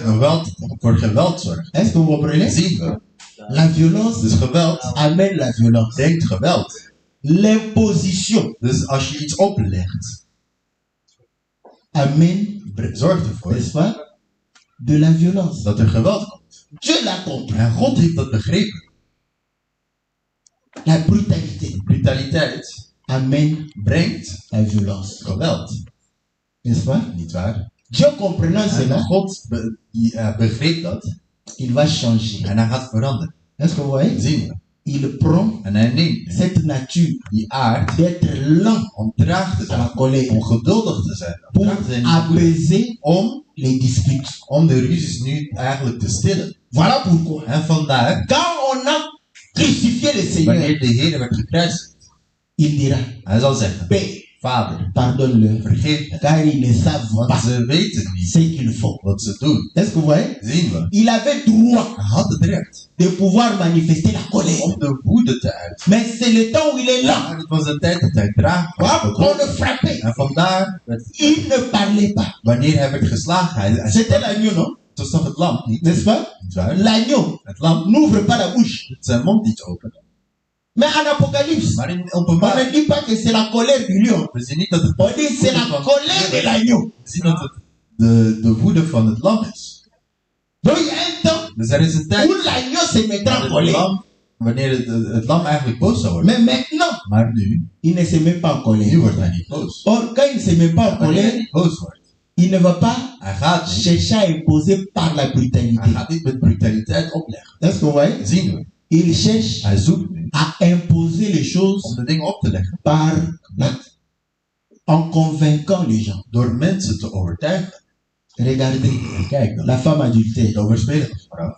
voor geweld zorgt. Est-ce que vous comprenez? Zien we. La violence Dus geweld amène la violence. brengt geweld. L'imposition Dus als je iets oplegt, amène, zorgt ervoor n'est-ce pas, de la violence. dat er geweld komt. Dieu l'a compris. En God heeft dat begrepen. La brutalité Brutaliteit amène brengt la violence. geweld. N'est-ce pas? Niet waar? Dieu comprenant En cela, God begreep dat il va changer. en hij gaat veranderen. Est-ce que vous voyez? Zien we. Il prend En hij neemt cette nature die aard d'être lent om traag te à la zijn, colère om geduldig te zijn, om pour traag te zijn, apaiser om les disputes. de ruzies nu eigenlijk te stillen. Voilà pourquoi. En vandaar, Quand on a crucifié le Seigneur, wanneer de Heer werd gekruisigd, il dira, hij zal zeggen, Père, Vader, pardonne-leur, vergeef hen, car ils ne savent want pas ze weten niet ce qu'ils font. wat ze doen. Est-ce que vous voyez? Zien we. Il avait droit Hij had het recht de pouvoir manifester la colère. om de woede te uiten. Mais c'est le temps où il est là. Maar het was een tijd dat hij traag was. Voilà, on le frappait. En vandaar, Il ne parlait pas. wanneer hij werd geslagen, hij C'était l'agneau, non? het was toch het lam, niet? N'est-ce pas? Niet waar? L'agneau Het lam n'ouvre pas la bouche. doet zijn mond niet open. Mais en Apocalypse, Maar in on openbaring, ne dit pas que c'est la colère du lion. we zien niet dat het On dit c'est la colère de l'agneau. We zien dat het de woede van het lam is. Donc il y a un temps Dus er is een tijd où l'agneau se mettra en colère. wanneer het lam eigenlijk boos zou worden. Mais maintenant, Maar nu il ne se met pas en wordt colère. hij niet boos. Or, quand il ne se met pas en Wanneer hij colère, niet boos wordt, il ne va pas hij gaat niet. chercher à imposer par la Hij brutalité. gaat niet met brutaliteit opleggen. Est-ce que vous voyez? Zien we. Il cherche Hij zoekt nu à imposer les choses om de dingen op te leggen. en convainquant les gens. Door mensen te overtuigen. Regardez, Kijk dan. la femme adultère. De overspelige vrouw.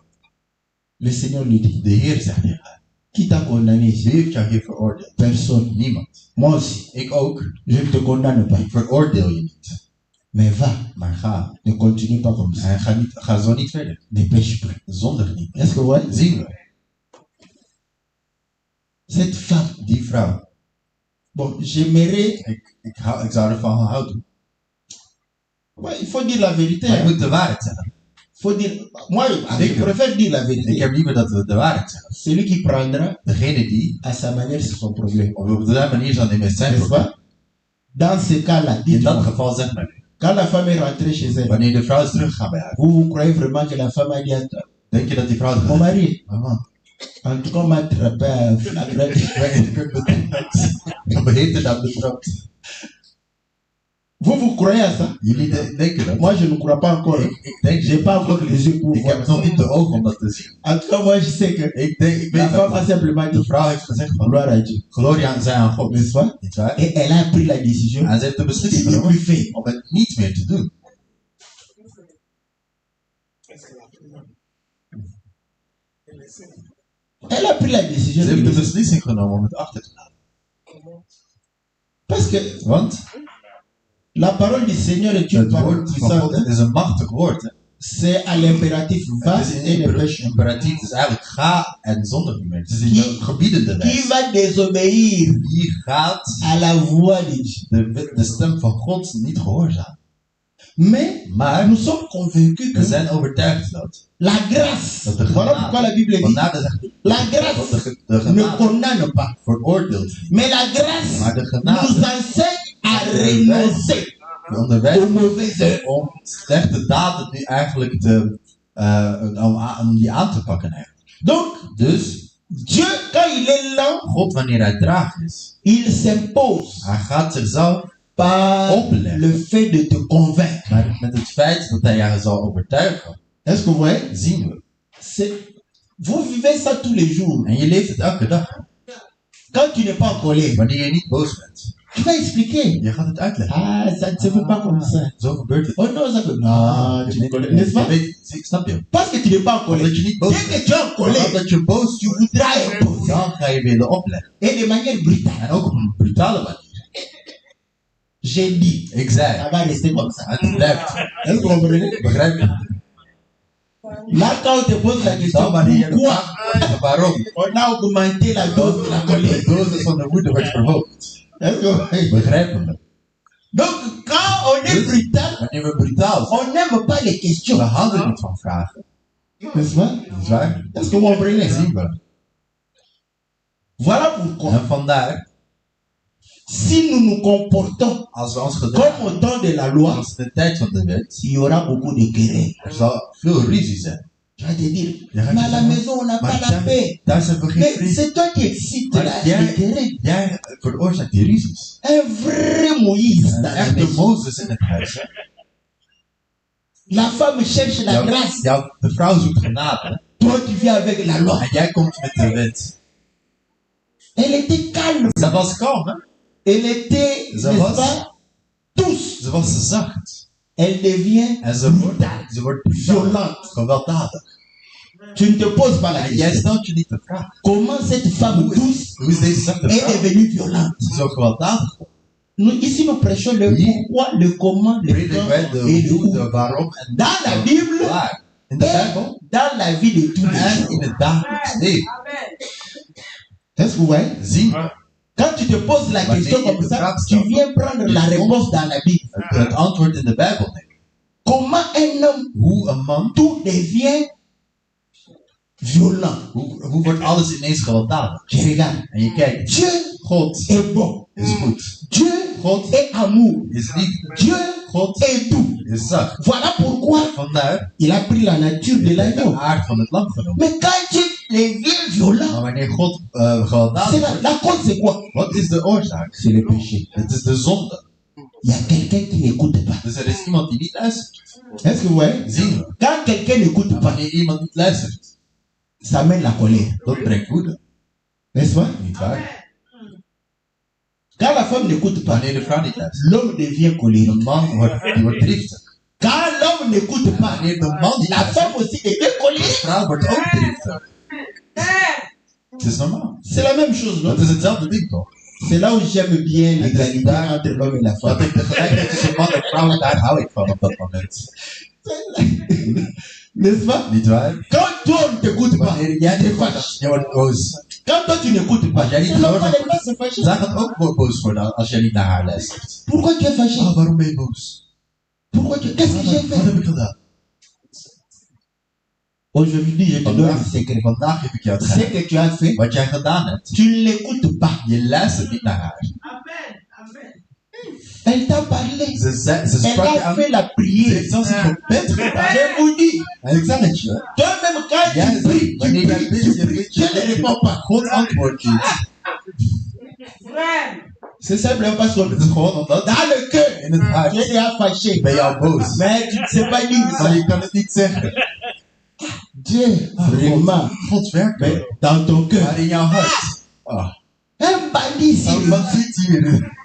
Le Seigneur lui dit, De Heer zegt tegen haar. qui t'a condamné Wie ici? heeft jou hier veroordeeld? Personne. Niemand. Moi aussi, Ik ook. je ne te condamne pas. Ik veroordeel je niet. Mais va, Maar ga. ne continue pas comme ça. En ga zo niet verder. Ne pêche plus. Zondig niet. Est-ce que vous voyez? Zien we. Cette femme, Die vrouw. bon, j'aimerais, Ik zou ervan houden. ouais, il faut dire la vérité. Maar je Hein. moet de waarheid zeggen. Faut dire, moi, je préfère dire la Ik vérité. heb liever dat we de waarheid zeggen. Celui qui prendra Degene die à sa manière, c'est son problème. op de manier zal nemen zijn N'est-ce probleem. pas? Dans ce cas-là, In dat dites-moi, geval zeg maar nu. quand la femme est rentrée chez elle, Wanneer de vrouw is teruggegaan bij haar. vous croyez vraiment que la femme a dit à toi, Denk je dat die vrouw het mon gaat mari, Mama. en tout cas, on m'a attrapé à flagrant. Ik beheerder dan betrapt. Vous croyez à ça? Jullie denken dat? Moi, je ne crois pas encore. Ik denk, J'ai pas encore les yeux pour ik heb voir nog ça. niet de ogen om dat te zien. En tout cas, moi, je sais que Ik la weet dat femme a simplement de dit, vrouw heeft gezegd van, gloire à Dieu. gloria zij aan God. N'est-ce pas? Niet waar? Et elle a pris la décision En ze heeft de de beslissing ne genomen plus faire. om het niet meer te doen. Elle a pris la décision Ze de heeft ne de plus beslissing genomen om het achter te laten. Parce que Want la parole du Seigneur est une het parole woord van puissante. God Hein. is een machtig woord. Hè? C'est à l'impératif va Het is et ne pêche pas. imperatief. Het is eigenlijk ga en zondig niet meer. Het is in de gebiedende Qui wijs. va désobéir Wie gaat à la voix de Dieu? de stem van God niet gehoorzamen? Mais Maar nous sommes convaincus we que zijn overtuigd dat la grâce, dat de voilà pourquoi la Bible dit, vandaar de, zegt, la dat grâce de ne genade condamne pas. veroordeelt niet. Mais la grâce Maar de nous genade enseigne à renoncer onderwijst aux mauvaises œuvres. om slechte daden nu eigenlijk om die aan te pakken eigenlijk. Donc, Dus Dieu, quand il est lent, God wanneer hij traag is, il s'impose hij gaat zichzelf par opleggen. le fait de te convaincre. Maar met het feit dat hij jou zal overtuigen, Est-ce que vous voyez? zien we. Vous vivez ça tous les jours. En je leeft het elke dag. Quand tu n'es pas en colère, Wanneer je niet boos bent. tu vas expliquer. Je gaat het uitleggen. Ah, ça ne se fait pas comme ça. Zo gebeurt het. Oh non, ça fait... Non, tu n'es colère. N'est-ce pas? Ik snap je. Parce que tu n'es pas en colère. Omdat je niet boos Dès que bent. tu es en colère, Omdat je boos tu wordt, voudras imposer. dan ga je willen opleggen. Et de manière brutale. En ook op een brutale manier. J'ai dit, Ik ça zei, va rester comme ça. het blijft. Est-ce que vous comprenez? Begrijp je? Là, quand on te pose la question, Dan wanneer je de pourquoi vraag waarom on a augmenté la dose de la de colère? dosis van de woede wordt verhoogd. Est-ce que- Begrijpen we? Donc, quand on est brutal, Wanneer we brutaal zijn, on n'aime pas les we questions. houden niet van vragen. N'est-ce pas? Dat is waar. Est-ce que vous comprenez? Dat zien we. Voilà pourquoi, En vandaar, si nous nous comportons als we ons comme gedragen au temps de la loi, als de tijd van de wet, il y aura beaucoup de querelles. er zal veel ruzie zijn. Tu vas te dire, Ja, mais à la maar- maison, on n'a pas la Maar paix. thuis hebben we geen Mais vrede. c'est toi qui excites Maar les jij, querelles. jij veroorzaakt die ruzies. Un vrai Moïse Een dans la echte maison. Mozes in het huis. Hè? La femme cherche la grâce. De vrouw zoekt genade. Toi, tu viens avec la loi. En jij komt met de wet. Elle était calme. Ze was kalm, hè? Elle était, Ça n'est-ce va? pas, tous. Ze was zacht. Elle devient En ze wordt violente. gewelddadig. Tu ne te poses pas la En jij question. stelt je niet de vraag. Comment cette femme douce Hoe is deze zachte est vrouw devenue violente? zo gewelddadig? Nous, ici, nous prêchons le Oui. pourquoi, le comment, le Prediken wij quand et de le hoe, où. de waarom en Dans la Bible waar. In de et Bijbel dans la vie de tous les en jours. in het dagelijks leven. Est-ce que vous voyez? Zien we. Quand tu te poses la Wanneer question je comme de ça, vraag tu stelt. viens prendre la réponse dans la Bible. Het antwoord in de Bijbel nemen. Comment un homme, Hoe een man, tout devient violent. hoe wordt alles ineens gewelddadig? Je regarde. En je kijkt, Dieu God est bon. is goed. Dieu God est amour. is liefde. Dieu God est doux. is zacht. Voilà pourquoi Vandaar il a pris la nature de heeft hij de l'agneau. aard van het lam genomen. Mais quand Dieu devient violent, Maar wanneer God c'est gewelddadig wordt, la cause c'est quoi? wat is de oorzaak? C'est le péché. Het is de zonde. Il y a quelqu'un qui n'écoute pas. Dus er is iemand die niet luistert. Est-ce que vous voyez? Zien we. Quand quelqu'un n'écoute En pas, wanneer iemand niet luistert, ça mène la colère. dat brengt woede. N'est-ce pas? Niet waar? Quand la femme n'écoute pas, Wanneer de vrouw niet luistert, l'homme devient de colérique. man wordt driftig. Quand l'homme n'écoute pas, Wanneer de man niet la luistert, femme aussi devient de colérique. vrouw wordt ook driftig. Het is normaal. C'est la même chose, non? Dat is hetzelfde ding toch? C'est là où j'aime bien l'égalité entre l'homme et la Dat femme. ik de gelijkheid tussen man en vrouw, daar hou ik van op dat moment. N'est-ce pas? Niet waar? Quand toi on ne t'écoute pas, Wanneer jij tu te niet fâches. wordt, je wordt boos. Quand toi tu n'écoutes pas, Als jij niet c'est normal gehoord de pas se fâcher. Zij gaat ook boos worden als jij niet naar haar luistert. Pourquoi tu es fâché? Oh, waarom ben je boos? Pourquoi tu... Qu'est-ce que j'ai Wat fait? heb ik gedaan? Aujourd'hui, je te donne un Vandaag, secret. vandaag heb ik jou het Ce geheim. que tu as fait, Wat jij gedaan hebt, tu ne l'écoutes pas. je luistert niet naar haar. Elle t'a parlé. Ze Elle sprak je a aan. fait la Ze prière. heeft zelfs een gebed gedaan. Je vous dis, En ik zeg het je. toi-même quand Jij tu pries, zegt, wanneer jij bidt, je bidt, Dieu ne répond pas. God antwoordt niet. C'est simplement parce que Het is gewoon omdat dans le cœur, in het hart tu es déjà fâché. ben je al boos. Mais tu ne sais pas dire Maar ça. je kan het niet zeggen. Dieu, vraiment, God werkt mais wel. dans ton cœur. Maar in jouw hart. Ah, Un bandit ici, wat zit hier?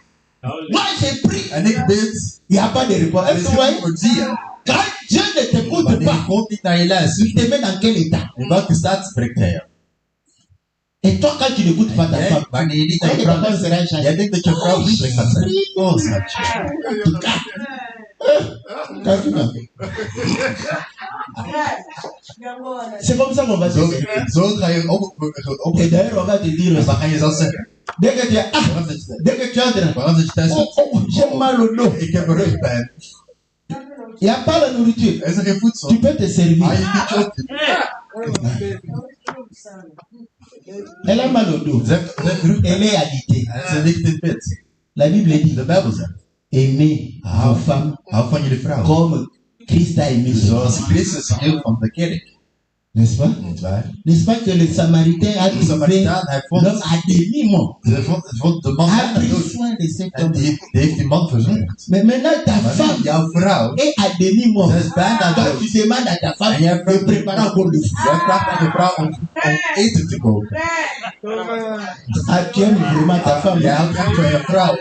moi j'ai pris, En ik bid. il n'y a pas de réponse. Er Est-ce is que vous voyez? geen antwoord, zie je? Quand Dieu ne t'écoute Wanneer pas, God niet naar je luistert. il te met dans quel état? In welke staat brengt hij je? Et toi, quand tu n'écoutes pas ta Jij, femme, wanneer je niet naar quand je ta vrouw femme luistert. sera changée. Jij denkt dat je vrouw vriendelijk gaat zijn. Oh, schatje. En tout cas, quand tu n'as fait. C'est comme ça qu'on va se Zo, faire. zo ga je op. Et d'ailleurs, on va te dire, En dan ga je zelf zeggen. dès que tu es, Waarom zit je thuis? dès que tu entres, Waarom zit je thuis? oh, oh, j'ai mal au dos. Ik heb een rugpijn. Il n'y a pas la nourriture. Er is er geen voedsel. Tu peux te servir. Ah, je kunt je ook. Elle a mal au dos. Ze heeft rugpijn. Elle est agitée. En ze ligt in bed. La Bible dit, De Bijbel zegt. aimez vos femmes Hou van jullie vrouw. comme Christ a aimé son Zoals Église. Christus hield van de kerk. N'est-ce pas? Niet waar? N'est-ce pas que le Samaritain a De trouvé Samaritaan, hij l'homme vond, à demi-mort. vond de man A bijna pris dood. soin de cet En homme. die heeft die man verzorgd. Mais maintenant, ta Maar femme nu, jouw vrouw, est à demi-mort. zij is bijna Toi, dood. tu demandes à ta femme En jij de vraagt, préparer encore le feu. jij vraagt aan je vrouw om eten te koken. Ah, tu aimes vraiment ta femme. Jij houdt echt van je vrouw.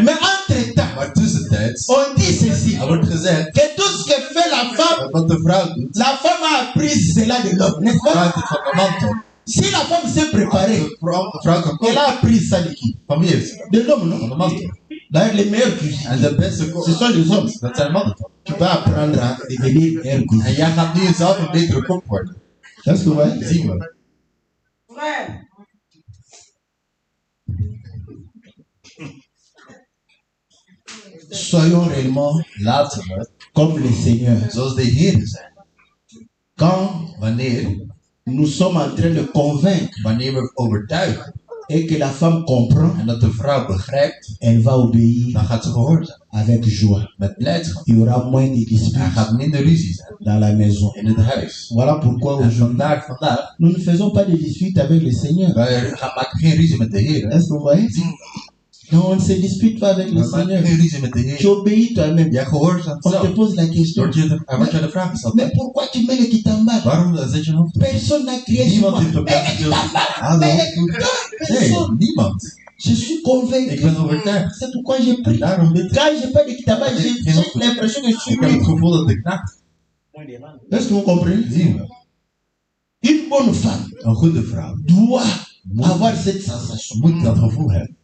Mais entre-temps, Maar tussentijds, on dit ceci. er wordt gezegd, Que tout ce que fait la femme, wat de vrouw doet, la femme a appris cela de l'homme. N'est-ce pas? vraagt het van de man toe. Si la femme s'est Als préparée, de vrouw kan elle koken, a appris ça de qui? van wie heeft ze? De l'homme, Van non? de man toe. D'ailleurs, les meilleurs cuisiniers, En de beste kok, ce sont les hommes. dat zijn mannen toch? Tu vas apprendre à devenir meilleur En cuisinier. jij gaat nu zelf een betere kok worden. Est-ce que vous voyez? Zien we. Soyons réellement Laten we, comme le Seigneur. zoals de Heer zijn. Quand Wanneer nous sommes en train de convaincre we overtuigen et que la femme comprend, en dat de vrouw begrijpt, elle va obéir dan gaat ze gehoorzamen. avec joie. Met blijdschap. Il y aura moins de Er disputes gaat minder ruzie zijn dans la maison. in het huis. Voilà pourquoi En aujourd'hui, vandaag, nous ne faisons pas de disputes avec le Seigneur. wij maken geen ruzie met de Heer. Est-ce que vous voyez? Non, on ne se dispute pas avec le We maken Seigneur. geen ruzie met de Tu Heer. obéis toi-même. Jij gehoorzaamt On te zelf. pose la question. Er wordt je de vraag gesteld. Mais pourquoi tu mets le kitambal? Waarom zet je een hoofd op? Personne n'a crié sur Niemand moi. heeft op Mais jou le gespeeld. kitambal, Haal de mais hoofd le op. kitambal, Nee, personne. niemand. Je suis convaincu. Ik ben overtuigd. C'est pourquoi j'ai En pris. daarom bid ik. Quand j'ai pas de kitambal, j'ai l'impression que je suis Ik heb het libre. gevoel dat ik naakt. Est-ce que vous comprenez? Zien we. Une bonne femme Een goede vrouw doit avoir cette sensation. moet dat gevoel hebben.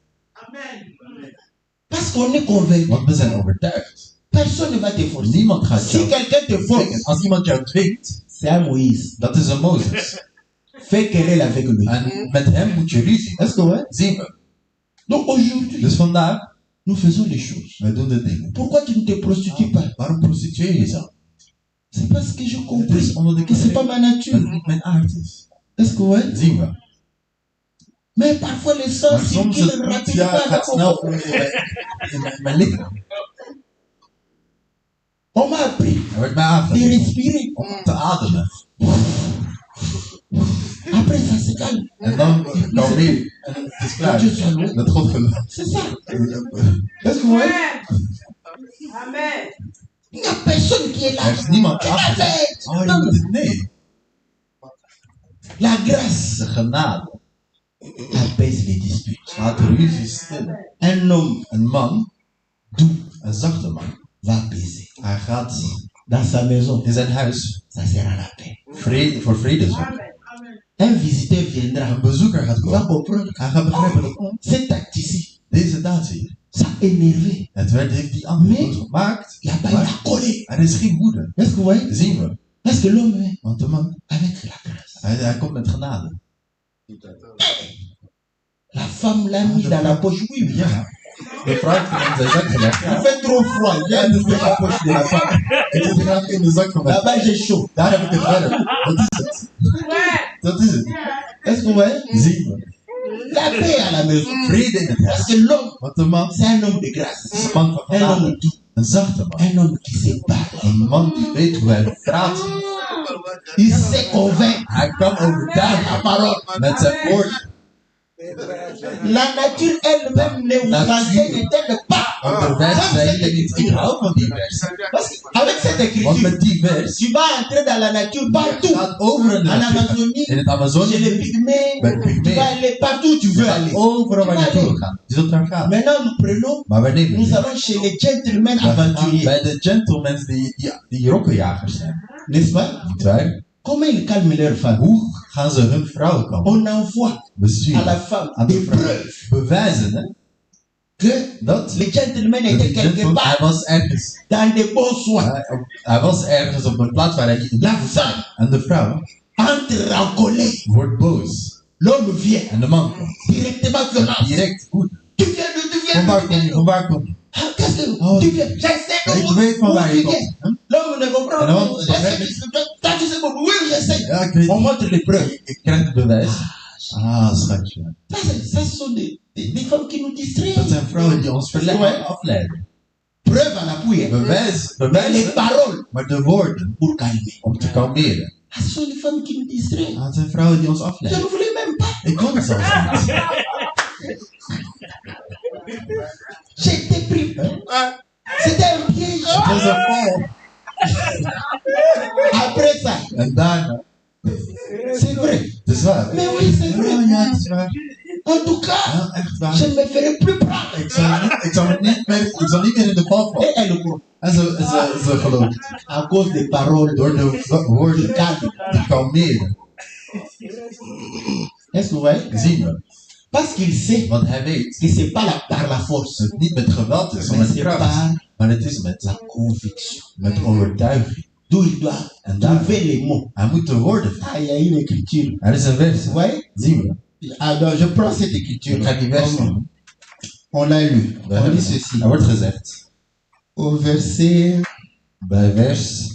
Parce qu'on est convaincu. Want we zijn overtuigd. Personne ne va te forcer. Niemand gaat Si jou quelqu'un te dwingen. force, Als iemand jou dwingt, c'est à Moïse. dat is een Mozes. Fais querelle avec lui. En met hem moet je ruzie. Est-ce que ouais? Zien we. Donc aujourd'hui, Dus vandaag, nous faisons les choses. wij doen de dingen. Pourquoi tu ne te prostitues pas? Waarom prostitueer je jezelf? C'est parce que je Het is comprends omdat ik que c'est pas ma dat nature. het niet mijn aard is. Est-ce que ouais? Zien we. Mais parfois les Maar sens soms circulent het ja, rapidement. gaat snel in mijn lichaam. On m'a appris Er werd mij de aangeleerd respirer. om te ademen. Après ça se calme. En dan kalmeer. En het is klaar. Dieu soit loué. Met God geloof. C'est ça. Est-ce que ouais? Amen. Il n'y a personne qui est là. Er is niemand die Amen. afgeeft. Oh, je moet het. Nee. La grâce De genade apaise les disputes. laat de ruzie stil. Un homme Een man, doux een zachte man, va apaiser. hij gaat Dans sa maison, in zijn huis ça sera la paix. voor vrede zorgen. Amen. Amen. Un visiteur viendra. Een bezoeker gaat Il va komen. comprendre. Hij gaat begrijpen dat Cet acte ici, deze daad hier, ça a énervé. heeft die andere Nee. goed gemaakt. Il n'y a pas eu la colère. Er is geen woede. Est-ce que vous voyez? Zien we. Parce que l'homme est Want de man, avec la grâce. hij komt met genade. La femme l'a mis dans la poche. Oui, oui. Ja. De vrouw heeft hem in zijn zak gelegd. Il Ja. fait trop froid. Ja, Viens dus nous de la poche de la femme. Ik heb het graag in de zak van mij. Là-bas, j'ai chaud. Daar heb ik het werk. Dat is het. Ouais. Dat is het. Est-ce que vous voyez? Zien we. La paix à la maison. Vrede in het huis. Parce que l'homme, Want de man c'est un homme de grâce. is een man van Un homme genade. doux. Een zachte man. Un homme qui se bat. Een man die weet hoe hij praat. Il sait convaincre. Hij kan overtuigen La parole. met zijn woord. La nature elle-même ne vous enseigne pas. Want de vers zei je niet, ik hou van die vers. Parce qu'avec cette Want écriture, met die vers, tu vas entrer dans la nature je partout. gaat over in de En natuur. Amazonie, In het chez les Amazonie, pygmées, bij de tu vas Pygmeeën. aller partout où tu Je veux gaat aller. overal waar je naartoe wil gaan. Je zult daar gaan. Maintenant, nous prenons, Maar wij nemen nous niet. allons chez les gentlemen We gaan aventuriers. bij de gentlemen die rokkenjagers zijn. N'est-ce pas? Niet waar? Comment ils calment leurs femmes? Hoe gaan ze hun vrouwen kalmen? On envoie à Besturen. la femme Aan des de vrouw. preuves Bewijzen, hè? que Dat les gentlemen de étaient quelque gentleman, hij part was ergens. dans des bons soins. Hij was ergens op een plaats waar hij niet La moest zijn. femme En de vrouw entre en colère. wordt boos. L'homme vient En de man komt. directement violent. Direct goed. Tu viens d'où? Tu viens Van waar d'où? kom je? Van waar kom je? Ah, qu'est-ce que Oh. tu viens? J'essaie de Ik weet van waar je tu viens. komt. Hm? L'homme ne comprend En dan- pas. Toi, tu sais beaucoup. Oui, j'essaie. Ja, ik weet On het. montre les preuves. Ik krijg het bewijs. Ah, schatje. Ça, ce sont Des femmes qui nous Dat distraient. zijn vrouwen die ons afleiden. Preuve à l'appui. Hein. Bewijs, Mais les bewijzen, paroles maar de woorden pour calmer. om te kalmeren. Ah, ce sont les femmes qui nous distraient. Dat zijn vrouwen die ons Je afleiden. ne voulais même pas. Ik kon het zelfs niet. J'étais pris. Hein. C'était un piège. Het was een val. Après ça, En daarna, c'est vrai. het is waar. Mais oui, c'est Ja, vrai. ja, het is waar. En tout cas, Ja, echt waar. je ne me ferai plus prendre. Ik zal niet meer in de val Et vallen. elle croit. En ze gelooft het. À cause des paroles Door de woorden die kalmeren. Est-ce que vous voyez? Zien we. Parce qu'il sait Want hij weet que c'est pas par la force, dat het niet met geweld is, maar mais met c'est kracht. par Maar het is met la conviction. overtuiging. D'où il doit En daar, trouver les mots. hij moet de woorden vinden. Ah, il y a une écriture. Er is een vers. Vous voyez? Zien we. Ah, donc je prends cette écriture. Ik ga die vers doen. On l'a lu. We On hebben- dit ceci. Er wordt gezegd. Au verset Bij vers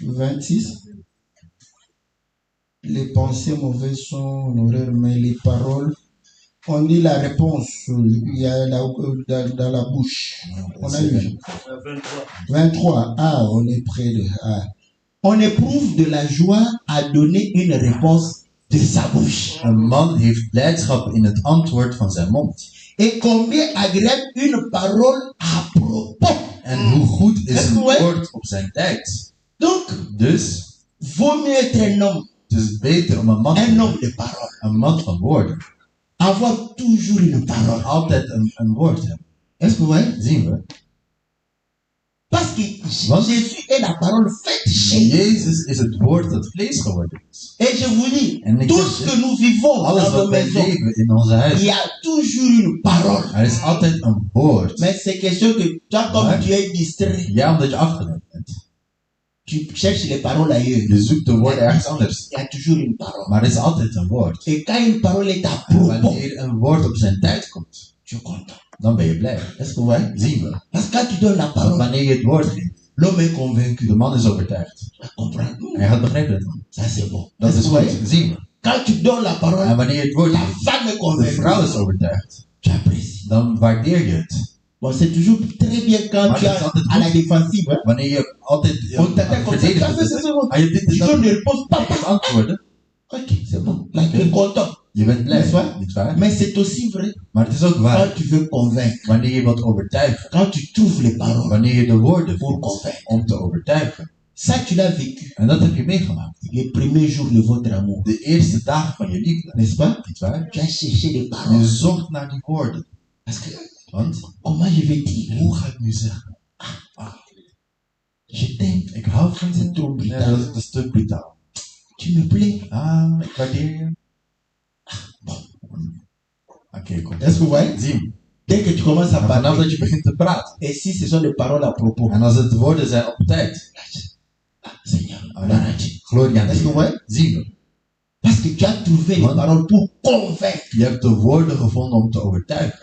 26. Les pensées mauvaises sont honoraires, mais les paroles, on dit la réponse, il y a dans la bouche. On a lu. 23. Ah, on est près de. Ah. On éprouve de la joie à donner une réponse de sa bouche. een man heeft blijdschap in het antwoord van zijn mond. Et combien agréable une parole à propos. En hoe goed is Est-ce een que ouais? woord op zijn tijd. Donc, Dus vaut mieux être un homme het is beter om een man te un homme worden. de parole. Een man van woorden. Avoir toujours une parole. Altijd een woord hebben. Est-ce que vous voyez? Zien we. Parce que Wat? Jésus est la parole faite chez nous. Jezus is het woord dat vlees geworden is. Et je vous dis, En ik tout zeg ce je, que nous vivons alles dans nos wat wij maisons, leven in onze il huis. y a toujours une parole. Er is altijd een woord. Mais c'est question que toi, comme Ouais. tu es distrait, Ja, omdat je afgeleid bent. tu cherches les paroles ailleurs. Je zoekt de woorden ergens anders. Il y a toujours une parole. Maar er is altijd een woord. Et quand une parole est à En propos, wanneer een woord op zijn tijd komt, tu es content. dan ben je blij. Est-ce que vous voyez? Zien we. Parce que quand tu donnes la Want parole, wanneer je het woord geeft, l'homme est convaincu. de man is overtuigd. Tu comprends? Hij gaat begrijpen het. Ça, c'est bon. Dat Est-ce is que vous voyez? goed. Zien we. Quand tu donnes la En parole, wanneer je het woord la geeft, femme est de convaincue. vrouw is overtuigd, Tu apprécies. dan waardeer je het. Bon, c'est toujours très bien quand Maar tu dat is es altijd à la goed. défensive. Hein? Wanneer je altijd On t'attaque comme ça. Tu as fait verdedigend ce bent. En je dit Tu en donnes dat des réponses, papa. het antwoorden, Ok, c'est bon. Là, tu es content. je bent blij. N'est-ce pas? Niet waar? Mais c'est aussi vrai Maar het is ook waar. quand tu veux convaincre. Wanneer je wilt overtuigen, Quand tu trouves les paroles wanneer je de woorden pour vindt convaincre. om te overtuigen. Ça, tu l'as vécu En dat heb je meegemaakt. les premiers jours de votre amour. De eerste dagen van je liefde. N'est-ce pas? Niet waar? Tu as cherché les Je paroles. zocht naar die woorden. Parce que, Want, comment je vais dire? hoe ga ik nu zeggen? Je t'aime. Ik hou van C'est je. trop Ja, brutal. dat is te brutaal. Tu me plais. Ah, ik waardeer je. Bon. Oké, kom. Est-ce que vous voyez? Zie hem. Dès que tu commences à Maar vanaf parler, dat je begint te praten. et si ce sont des paroles à propos, En als het woorden zijn op tijd. Seigneur, on a Amen. arrêté. Glorie aan Est-ce que vous de voyez? Zie we. Parce que tu as trouvé les Ouais. paroles pour convaincre. Je hebt de woorden gevonden om te overtuigen.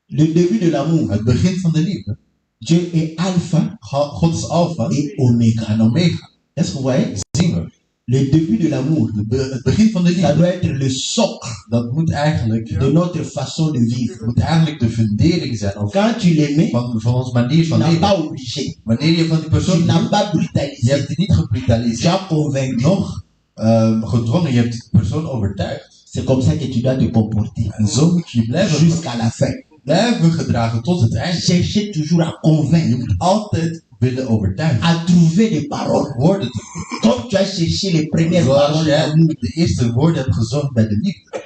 Le début de l'amour. Het begin van de liefde. Dieu est alpha God is alfa et oméga. en omega. Est-ce que vous voyez? Zien we. Le début de l'amour, Het begin van de ça liefde. doit être le socle Dat moet eigenlijk, de notre façon de vivre. moet eigenlijk de fundering zijn of Quand tu l'aimais, van onze manier tu van n'as leven. pas obligé. Wanneer je van die Tu persoon n'as hield, pas je brutalisé. hebt die niet Tu gebrutaliseerd, as convaincu. nog gedwongen, je hebt die persoon overtuigd. C'est comme ça que tu dois te comporter. En zo moet je blijven, Jusqu'à la fin. blijven gedragen tot het eind. Cherchez toujours à Je convaincre, moet altijd willen overtuigen. à trouver des paroles. Woorden te Comme tu as cherché les premières Zoals paroles jij d'amour. de eerste woorden hebt gezongen bij de liefde.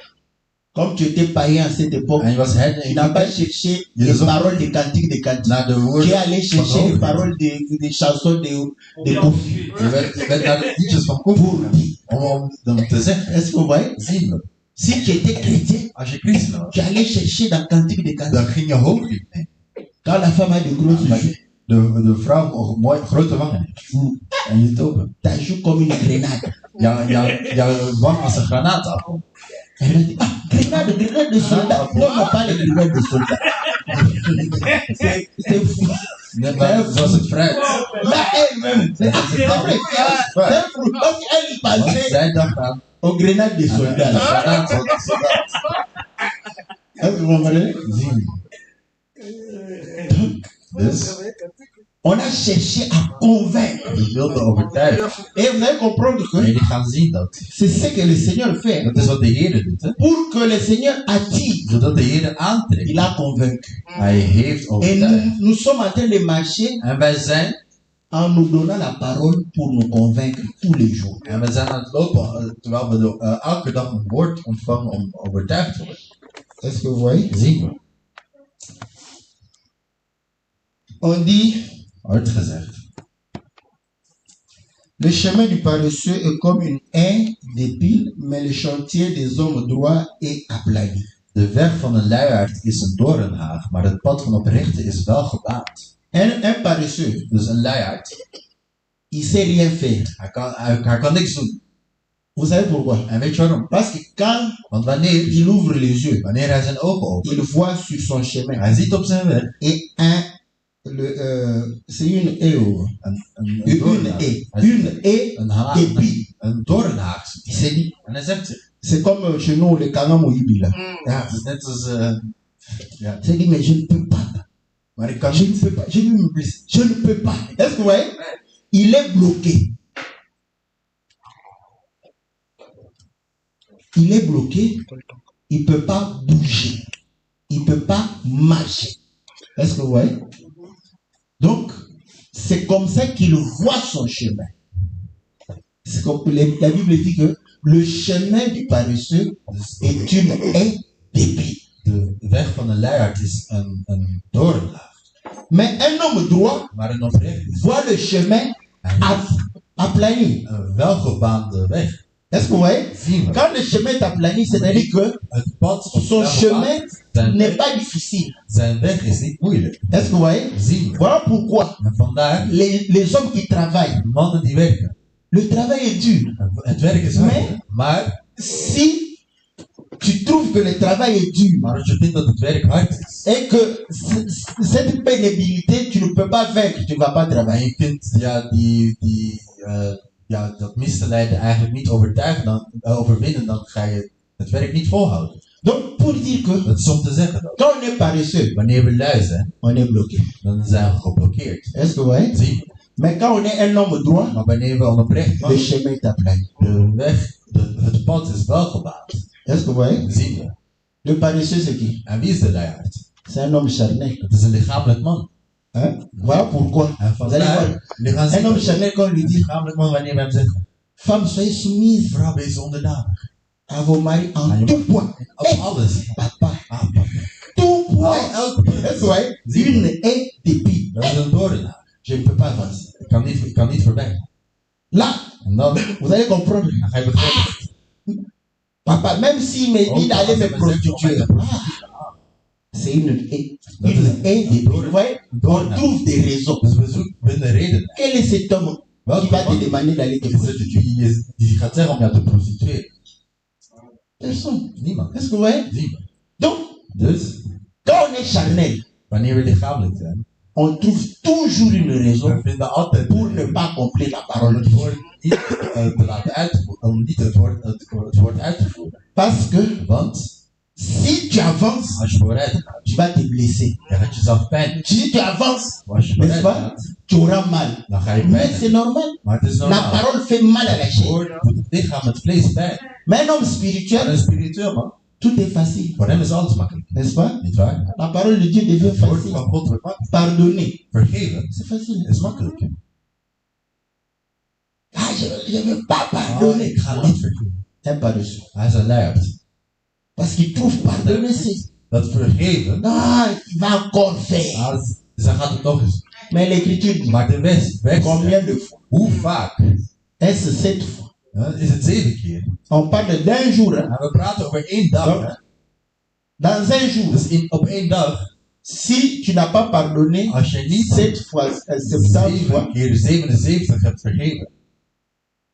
Comme tu étais païen à cette époque, En je was hen tu n'as pas cherché Je les zong paroles des cantiques des cantiques. naar de Tu es woorden allé van chercher les de paroles des chansons de Kofi. Je bent naar de liedjes van Koffie om them te zeggen. Est-ce que vous voyez? Zien we. Si tu étais chrétien, Als je christen was, tu allais chercher dans Cantique des Cantiques. dan ging je hoog in. Quand la femme a de grosses Maar joues, de vrouw mooi grote wangen heeft. En je het open. ta joue comme une grenade. Jouw wang als een granaatappel. Elle a dit, ah, grenade de soldat. Non, non, pas les grenades de soldat. C'est fou. Net maar zoals het fruit. Là, elle-même, c'est vrai. C'est un fruit. Parce qu'elle y Want pensait zij dacht aan aux grenades des soldats. de granaat van de soldaat. Est-ce que vous comprenez? Zien. Dus On a cherché à convaincre. we wilden overtuigen. Et vous allez comprendre En que jullie gaan zien dat. c'est ce que le Seigneur fait. Dat is wat de Heer doet. Hè? Pour que le Seigneur attire, Zodat de Heer aantrekt. il a convaincu. Hij heeft Et overtuigd. nous sommes en train de marcher En wij zijn en nous donnant la parole pour nous convaincre tous les jours. En we zijn aan het lopen terwijl we elke dag een woord ontvangen om overtuigd te worden. Est-ce que vous voyez? Zien we. On dit, Hard gezegd. le chemin du paresseux est comme une haie d'épines, mais le chantier des hommes droits est aplani. De weg van een luiaard is een doornhaag, maar het pad van oprechte is wel gebaand. Un paresseux, Dus een luiaard, il sait rien faire. hij kan niks doen. Vous savez pourquoi? En weet je waarom? Parce que quand Want wanneer il ouvre les yeux, hij zijn ogen opent, il voit sur son chemin. hij ziet op zijn weg Et c'est une haie. een Une doornhaag. haie. Une haie Een haag, d'épines. een doornhaag. Il s'est dit, En hij zegt zich, c'est comme chez nous, le Kangamoïbi là. ja, het is net als, ja, Il s'est dit, mais je ne peux pas. maar ik kan Je ne niet. peux pas. Je ne peux pas. Est-ce que vous voyez? Il est bloqué. Il est bloqué. Il ne peut pas bouger. Il ne peut pas marcher. Est-ce que vous voyez? Donc, c'est comme ça qu'il voit son chemin. C'est comme la Bible dit que le chemin du paresseux est une haie d'épines. De weg van een luiaard is een doornhaag. Mais un homme droit Maar een oprecht is voit le chemin aplani. een welgebaande weg. Est-ce que vous voyez? Zien we. Quand le chemin est aplani, c'est-à-dire que Het pad op son chemin zijn, n'est pas difficile. zijn weg is niet moeilijk. Est-ce que vous voyez? Zien we. Voilà pourquoi En vandaar, les hommes qui travaillent, de mannen die werken. le travail est dur. Het werk is hard. Maar Si tu trouves que le travail est dur als je vindt dat het werk hard is. et que cette pénibilité, tu ne peux pas vaincre, tu ne vas pas En travailler. je vindt dat misleiden eigenlijk niet overwinnen, dan ga je het werk niet volhouden. Donc, pour dire que Dat is om te zeggen dat. quand on est paresseux, Wanneer we lui zijn, on est bloqué. dan zijn we geblokkeerd. Est-ce que vous voyez? Zien we. Mais quand on est un homme droit, Maar wanneer we onoprecht le zijn, chemin est aplani. de weg, het pad is wel gebaand. Est-ce que vous voyez? Zien we. Le paresseux, c'est qui? En wie is de luiaard? C'est un homme charnel. Het is een lichamelijk man. Hein? Voilà pourquoi. En Vous allez voir. vandaar, jullie gaan Un homme zien, charnel, quand on lui een dit, lichamelijk man wanneer we hem zeggen, femme, soyez soumise vrouw, wees onderdanig. à vos maris en Aan je tout point. Op alles. Papa, Ah, papa. tout point. Elke punt. Est-ce que vous voyez? Une haie d'épines. Dat is een doornaag. Je ne peux pas avancer. Ik kan niet voorbij. Là, En dan vous allez comprendre. ga je begrijpen. Papa, même s'il me dit d'aller me prostituer, c'est une haie. Une haie d'épines. Vous voyez? On trouve des raisons. Dus we vinden redenen. Quel est cet homme qui va te demander d'aller te Is het prostituer? die gaat zeggen om jou te prostitueren? Personne. Niemand. Est-ce que vous voyez? Zien we. Donc, Dus, quand on est charnel, wanneer we lichamelijk zijn, on trouve toujours une raison we vinden altijd pour ne pas accomplir la om parole de het Dieu. woord niet te laten uitvoeren, om niet het woord uit te voeren. Parce que Want si tu avances, als je vooruit gaat, tu vas te blesser. je gaat jezelf pijn doen. Si tu avances, Maar als je n'est-ce vooruit pas? gaat, Tu auras mal. dan ga je Mais pijn c'est doen. normal. Maar het is La normaal. parole fait mal à la Het chair. woord doet het lichaam, het vlees pijn. Mais un homme Maar spirituel, een spiritueel man, tout est facile. voor hem is alles makkelijk. N'est-ce pas? Niet waar? La parole de Dieu devient Het woord facile. van God wordt makkelijk. Pardonner, Vergeven c'est facile. is makkelijk. Ah, je ne veux pas Ah, pardonner. ik ga niet vergeven. Un paresseux. Hij is een luiaard. Parce qu'il trouve pardonner, c'est... Dat vergeven, Ah, il va encore faire. ze gaat het nog eens. Mais l'écriture dit, Maar de weg, combien de fois? hoe vaak? Est-ce 7 fois? Is het 7 keer? On parle d'un jour. Hein? En we praten over 1 dag. Donc, Hè? dans un jour, Dus op 1 dag, si tu n'as pas pardonné als je niet 7 fois, 70 fois, 7 keer 77 hebt vergeven,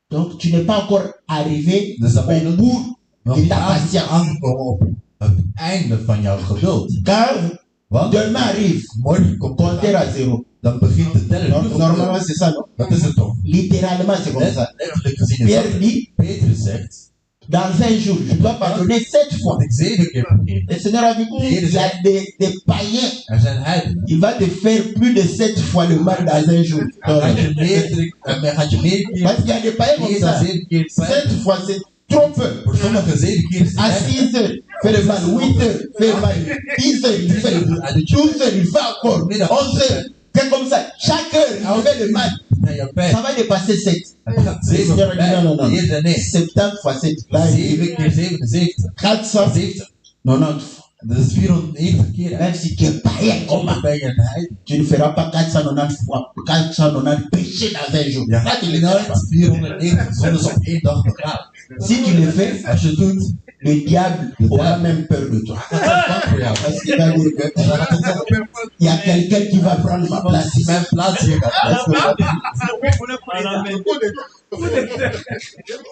donc tu n'es pas encore arrivé dus dan ben je au bout nog de niet ta patience. aangekomen op het einde van jouw geduld. Car Want demain arrive, morgen komt de compteur dag. à zéro. Dan begint de teller. Normalement, c'est ça, non? Dat is het toch? Littéralement, c'est comme ça. Letterlijk gezien is Pierre dat. dit, Petrus zegt, dans un jour, je dois pardonner 7 fois. want ik 7 keer vergeef. Le Seigneur a dit, il y a des païens. Er zijn heidenen. Il va te faire plus de 7 fois le mal dans un jour. Hij gaat je meer keer, Parce qu'il y a des païens comme meer dan ça. 7 keer spijt. 7 fois, c'est trop peu. Voor sommigen 7 keer is À het weinig. 6 heures, fait le mal. 8 heures, fait le mal. 10 heures, il fait le mal. 12 heures, il fait encore. 11 heures, c'est comme ça. Chaque heure, il fait le mal. Naar je pijn. Ça va dépasser 7. Het gaat Le 7 Seigneur a dit, non, non, non. De Heer zei nee. 70 fois 7. Là, il 7 keer 77. 490 fois. Dat is 490 keer. Même si tu es païen comme Dan ben je een heiden. tu ne feras pas 490 fois, 490 péchés dans un jour. Ja, Ça, tu le feras pas. 490 zondes op één dag begaan. Si tu le fais, Als je het doet, le diable aura même peur de toi. dat is bang voor jou. Parce qu'il va dire que il y a quelqu'un qui va prendre ma place. Als mijn plaats hier gaat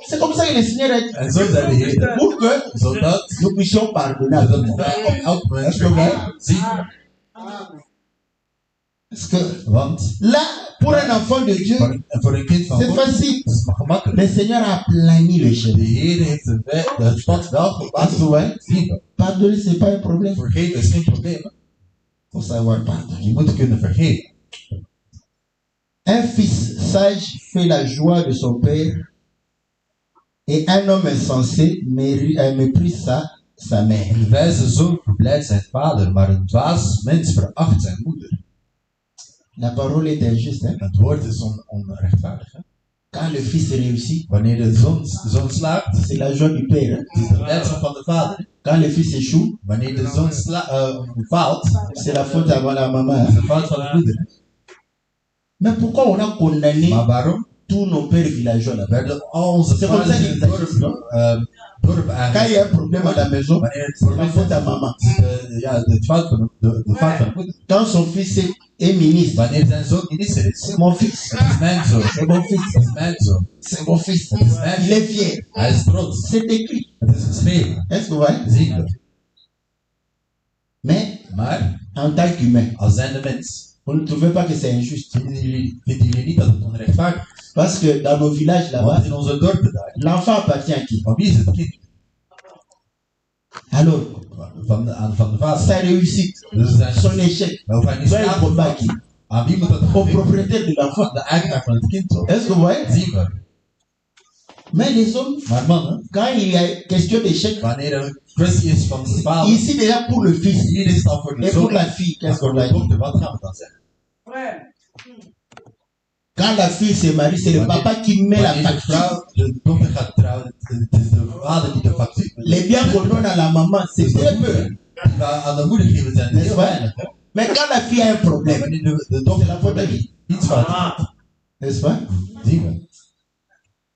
C'est comme ça que le Seigneur a dit. en zo zei de Heer, Pour que zodat nous puissions pardonner à tout le monde. wij op elk moment Est-ce que wij zien. Parce que Want là, pour un enfant de Dieu, voor een kind van c'est God facile. is het maar gemakkelijk. Le Seigneur a plani le De chemin. Heer heeft het pad wel Parce geplaatst. que ouais, Zien we. pardonner, c'est pas un problème. Vergeven is geen probleem. Il faut savoir pardonner. Je moet kunnen vergeven. Un fils sage fait la joie de son père et un homme insensé méprise sa mère. Een wijze zoon verblijdt zijn vader, maar een dwaas mens veracht zijn moeder. La parole est injuste. Hein? Het woord is onrechtvaardig. Hè? Quand le fils réussit, Wanneer de zoon slaagt, c'est la joie du père. Hein? het is de blijdschap van de vader. Quand le fils échoue, Wanneer de zoon faalt, c'est la faute avant la maman. is Hein? de fout van de moeder. Mais pourquoi on a condamné Maar waarom tous nos pères villageois là-bas? werden al onze C'est comme ça vaders in qu'ils het agissent, non? dorp Quand il eigenlijk? y a un problème à la maison, Wanneer het c'est la probleem faute à maman. is, ja, de fout van de fout van de moeder. Quand son fils est ministre, Wanneer zijn zoon minister is, c'est mon fils. het is mijn zoon. C'est mon fils. Het is mijn zoon. C'est mon fils. Het is mijn Il est fier. Hij is trots. C'est écrit. Het is geschreven. Est-ce que vous voyez? Zien we. Mais Maar en tant qu'humain, als zijnde mens, vous ne trouvez pas que c'est injuste? vinden jullie niet dat het onrechtvaardig is? Parce que dans nos villages là-bas, Want in onze dorpen daar, l'enfant appartient à qui? van wie is het kind? Alors, Van de vader. sa réussite, Dus zijn son échec, wel van die doit être staat combat à qui? aan wie moet dat Au geven? propriétaire de l'enfant. De eigenaar van het kind toch? Est-ce que vous voyez? Zien we. Mais les hommes, Maar mannen, quand il y a question d'échec, wanneer er een kwestie is van de vader, ici déjà pour le fils hier is het al voor de et pour zoon la fille, en qu'est-ce voor qu'on a de dit? dochter. Wat gaan we dan zeggen? Frère. Quand la fille se marie, c'est le papa qui met la Wanneer de facture. vrouw, de dochter gaat trouwen, het is de vader die de factuur. Les biens qu'on donne à la maman, c'est très peu. Die we aan de moeder geven zijn N'est-ce heel pas? weinig. Hè? Mais quand la fille a un Maar problème, wanneer de dochter c'est la faute à qui? iets fout heeft, N'est-ce pas? zien we.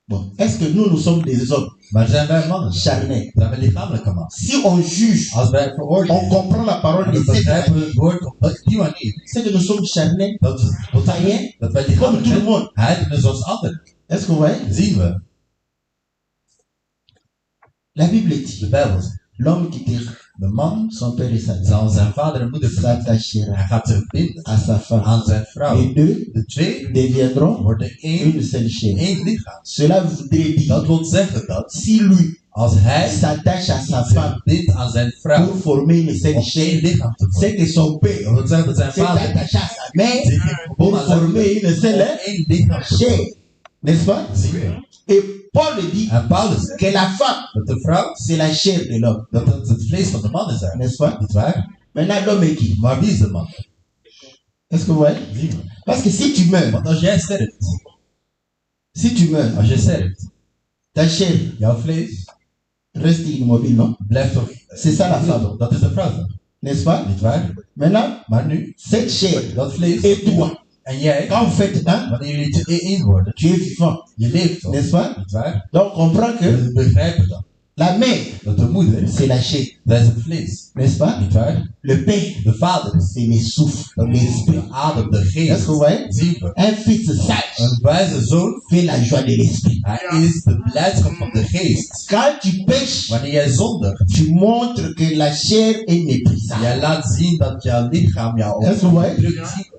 Bon, est-ce que nous sont des hommes Maar zijn wij mannen? charnels? Zijn wij lichamelijke mannen? Si on juge, Als wij on veroordelen, comprend la parole en de we cette begrijpen manière, het woord op die manier, c'est que nous sommes charnels, dat wij païens, dat wij comme lichamelijk tout le zijn, monde. heidenen zoals anderen. Est-ce que vous voyez? Zien we. La Bible dit, De Bijbel zegt, l'homme qui quittera de man son père et sa mère zal zijn vader en moeder verlaten. s'attachera Hij gaat zich binden à sa femme. aan zijn vrouw. Les deux De twee deviendront worden une seule chair. één lichaam. Cela voudrait dire, Dat wil zeggen dat si lui als hij s'attache à sa zich femme bindt aan zijn vrouw pour former une seule om één chair, lichaam te c'est vormen, que son père dat wil zeggen dat zijn s'est vader attaché à sa mère zich heeft pour gebonden aan zijn former moeder une om seule één lichaam te vormen. chair. N'est-ce pas? Zien we. Et Paul dit En Paulus zegt que la femme, dat de vrouw, c'est la chair de l'homme. dat het het vlees van de man is eigenlijk. N'est-ce pas? Niet waar? Maintenant, l'homme est qui? Maar wie is de man? Est-ce que vous voyez? Zien we. Parce que si tu meurs, Want als jij sterft, si tu meurs, als je sterft, ta chair jouw vlees reste immobile, non? blijft toch... C'est ça la femme, Dat is de vrouw toch? n'est-ce pas? Niet waar? Maintenant, Maar nu, cette chair dat vlees et toi, en jij, quand vous faites un, wanneer jullie één worden, tu es vivant, je leeft toch? n'est-ce pas? Niet waar? Donc, on comprend que We begrijpen dat. La mère, Dat de moeder, c'est la chair, dat is het vlees. n'est-ce pas? Niet waar? Le père, De vader is c'est le souffle, dat is l'esprit. de adem, de Est-ce geest. que vous voyez? Zien we. Un fils sage Een wijze zoon, fait la joie de l'esprit. hij is de blijdschap van de geest. Quand tu pêches, Wanneer jij zondigt, tu montres que la chair est méprisable. jij laat zien dat jouw lichaam jou Est-ce que vous voyez? onderdrukt.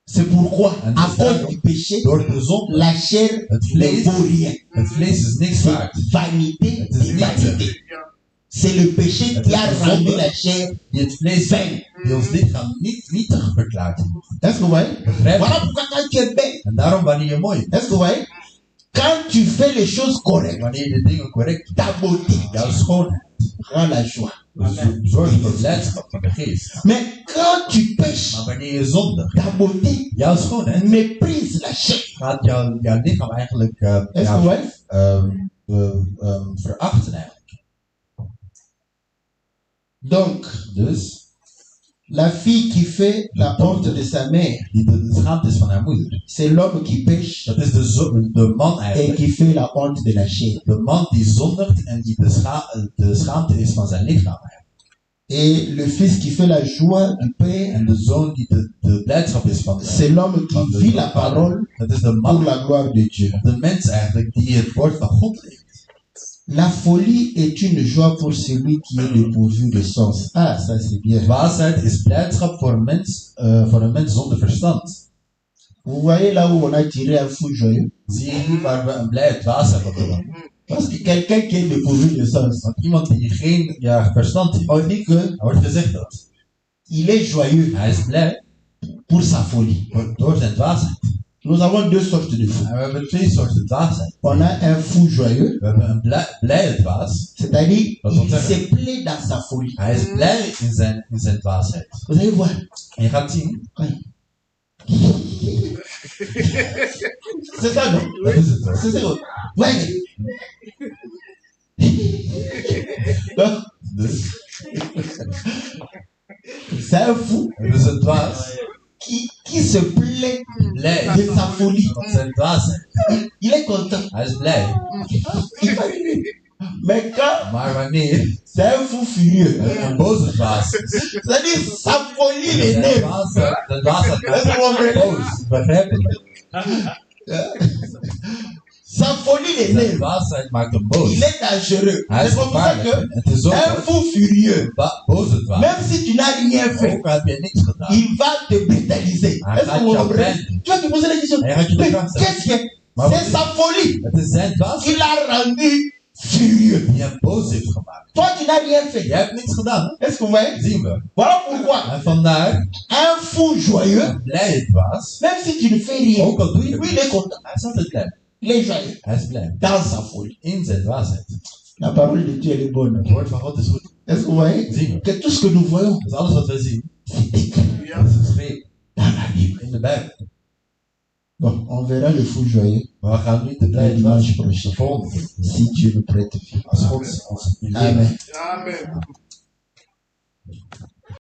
C'est pourquoi, En à dus cause daarom, du péché, door de zonde, la chair het ne vlees, vaut rien. het vlees is niks waard. C'est vanité Het is et niet vanité. C'est le péché Het qui is a de rendu zonde la chair die het vlees vaine. die ons lichaam niet nietig verklaart. Est-ce que vous voyez? Begrijp Voilà je? pourquoi quand tu es belle, En daarom wanneer je mooi bent, est-ce que vous voyez? Quand tu fais les choses correctes, wanneer je de dingen correct doet, ta beauté jouw schoonheid rend la joie. zorgt voor blijdschap van de geest. Mais quand tu pêches, Maar wanneer je zondigt, ta beauté jouw schoonheid méprise la chair. gaat jouw lichaam eigenlijk Est-ce que vous voyez? verachten eigenlijk. Donc, Dus la fille qui fait la honte de sa mère, die de schaamte is van haar moeder. c'est l'homme qui pêche Dat is de man et eigenlijk. qui fait la honte de la chair. De man die zondigt en die de schaamte is van zijn lichaam. Et le fils qui fait la joie du père, En de zoon die de blijdschap is van c'est l'homme qui vit la parole Dat is de pour man, la gloire de Dieu. de mens eigenlijk die het woord van God leeft. La folie est une joie pour celui qui est dépourvu de sens. Ah, ça c'est bien. Dwaasheid is blijdschap voor een mens zonder verstand. Vous voyez là où on a tiré un fou joyeux? Zie je hier waar we een blije dwaas hebben gedaan? Parce que quelqu'un qui est dépourvu de sens, Want iemand die geen verstand heeft, on dit que er wordt gezegd dat il est joyeux hij is blij pour sa folie. door zijn dwaasheid. Nous avons deux sortes de fous. En we hebben twee soorten dwaasheid. On a un fou joyeux, We hebben een blije dwaas. c'est-à-dire Wat wil il zeggen? se plaît dans sa folie. Hij is blij in zijn dwaasheid. Vous allez voir. En je gaat zien, Oui. C'est ça, non? dat is het hoor. C'est ça. Ouais. Donc, Dus c'est un fou het is een dwaas qui se plaît blij de sa folie. van zijn dwaasheid. Il est content. Hij is blij. Mais quand Maar wanneer c'est un fou furieux, een boze dwaas is, c'est-à-dire sa folie de l'énerve. dwaasheid maakt boos. Begrijp je? Sa folie De l'énerve. dwaasheid maakt hem boos. Il est dangereux. Hij is C'est comme ça gevaarlijk. que Het is zo un fou furieux, boze dwaas. même si tu n'as rien fait, Ook al heb je niks gedaan. il va te brutaliser. Hij Est-ce que gaat vous jou comprenez? pijn doen. Tu vas te poser la question. Hij gaat je de Mais vraag stellen. qu'est-ce que Maar wat c'est is sa folie het? is zijn dwaasheid qui l'a rendu furieux. die hem boos heeft gemaakt. Toi, tu n'as rien fait. Jij hebt niks gedaan, hè? Est-ce que vous voyez? Zien we. Voilà pourquoi En vandaar, un fou joyeux, een blije dwaas, même si tu ne fais rien, ook al doe je lui, het, il est content. hij is altijd blij. Il est joyeux Hij is blij. dans sa folie. In zijn dwaasheid. La parole de Dieu, elle est bonne. Het woord van God is goed. Est-ce que vous voyez? Zien we. Que tout ce que nous voyons, Dus alles wat wij zien, c'est écrit dat is geschreven dans la Bible. in de Bijbel. Bon, on verra le fou joyeux Maar we gaan nu de blije dwaas de volgende keer. si Dieu nous prête vie. Als God ons Amen. Amen.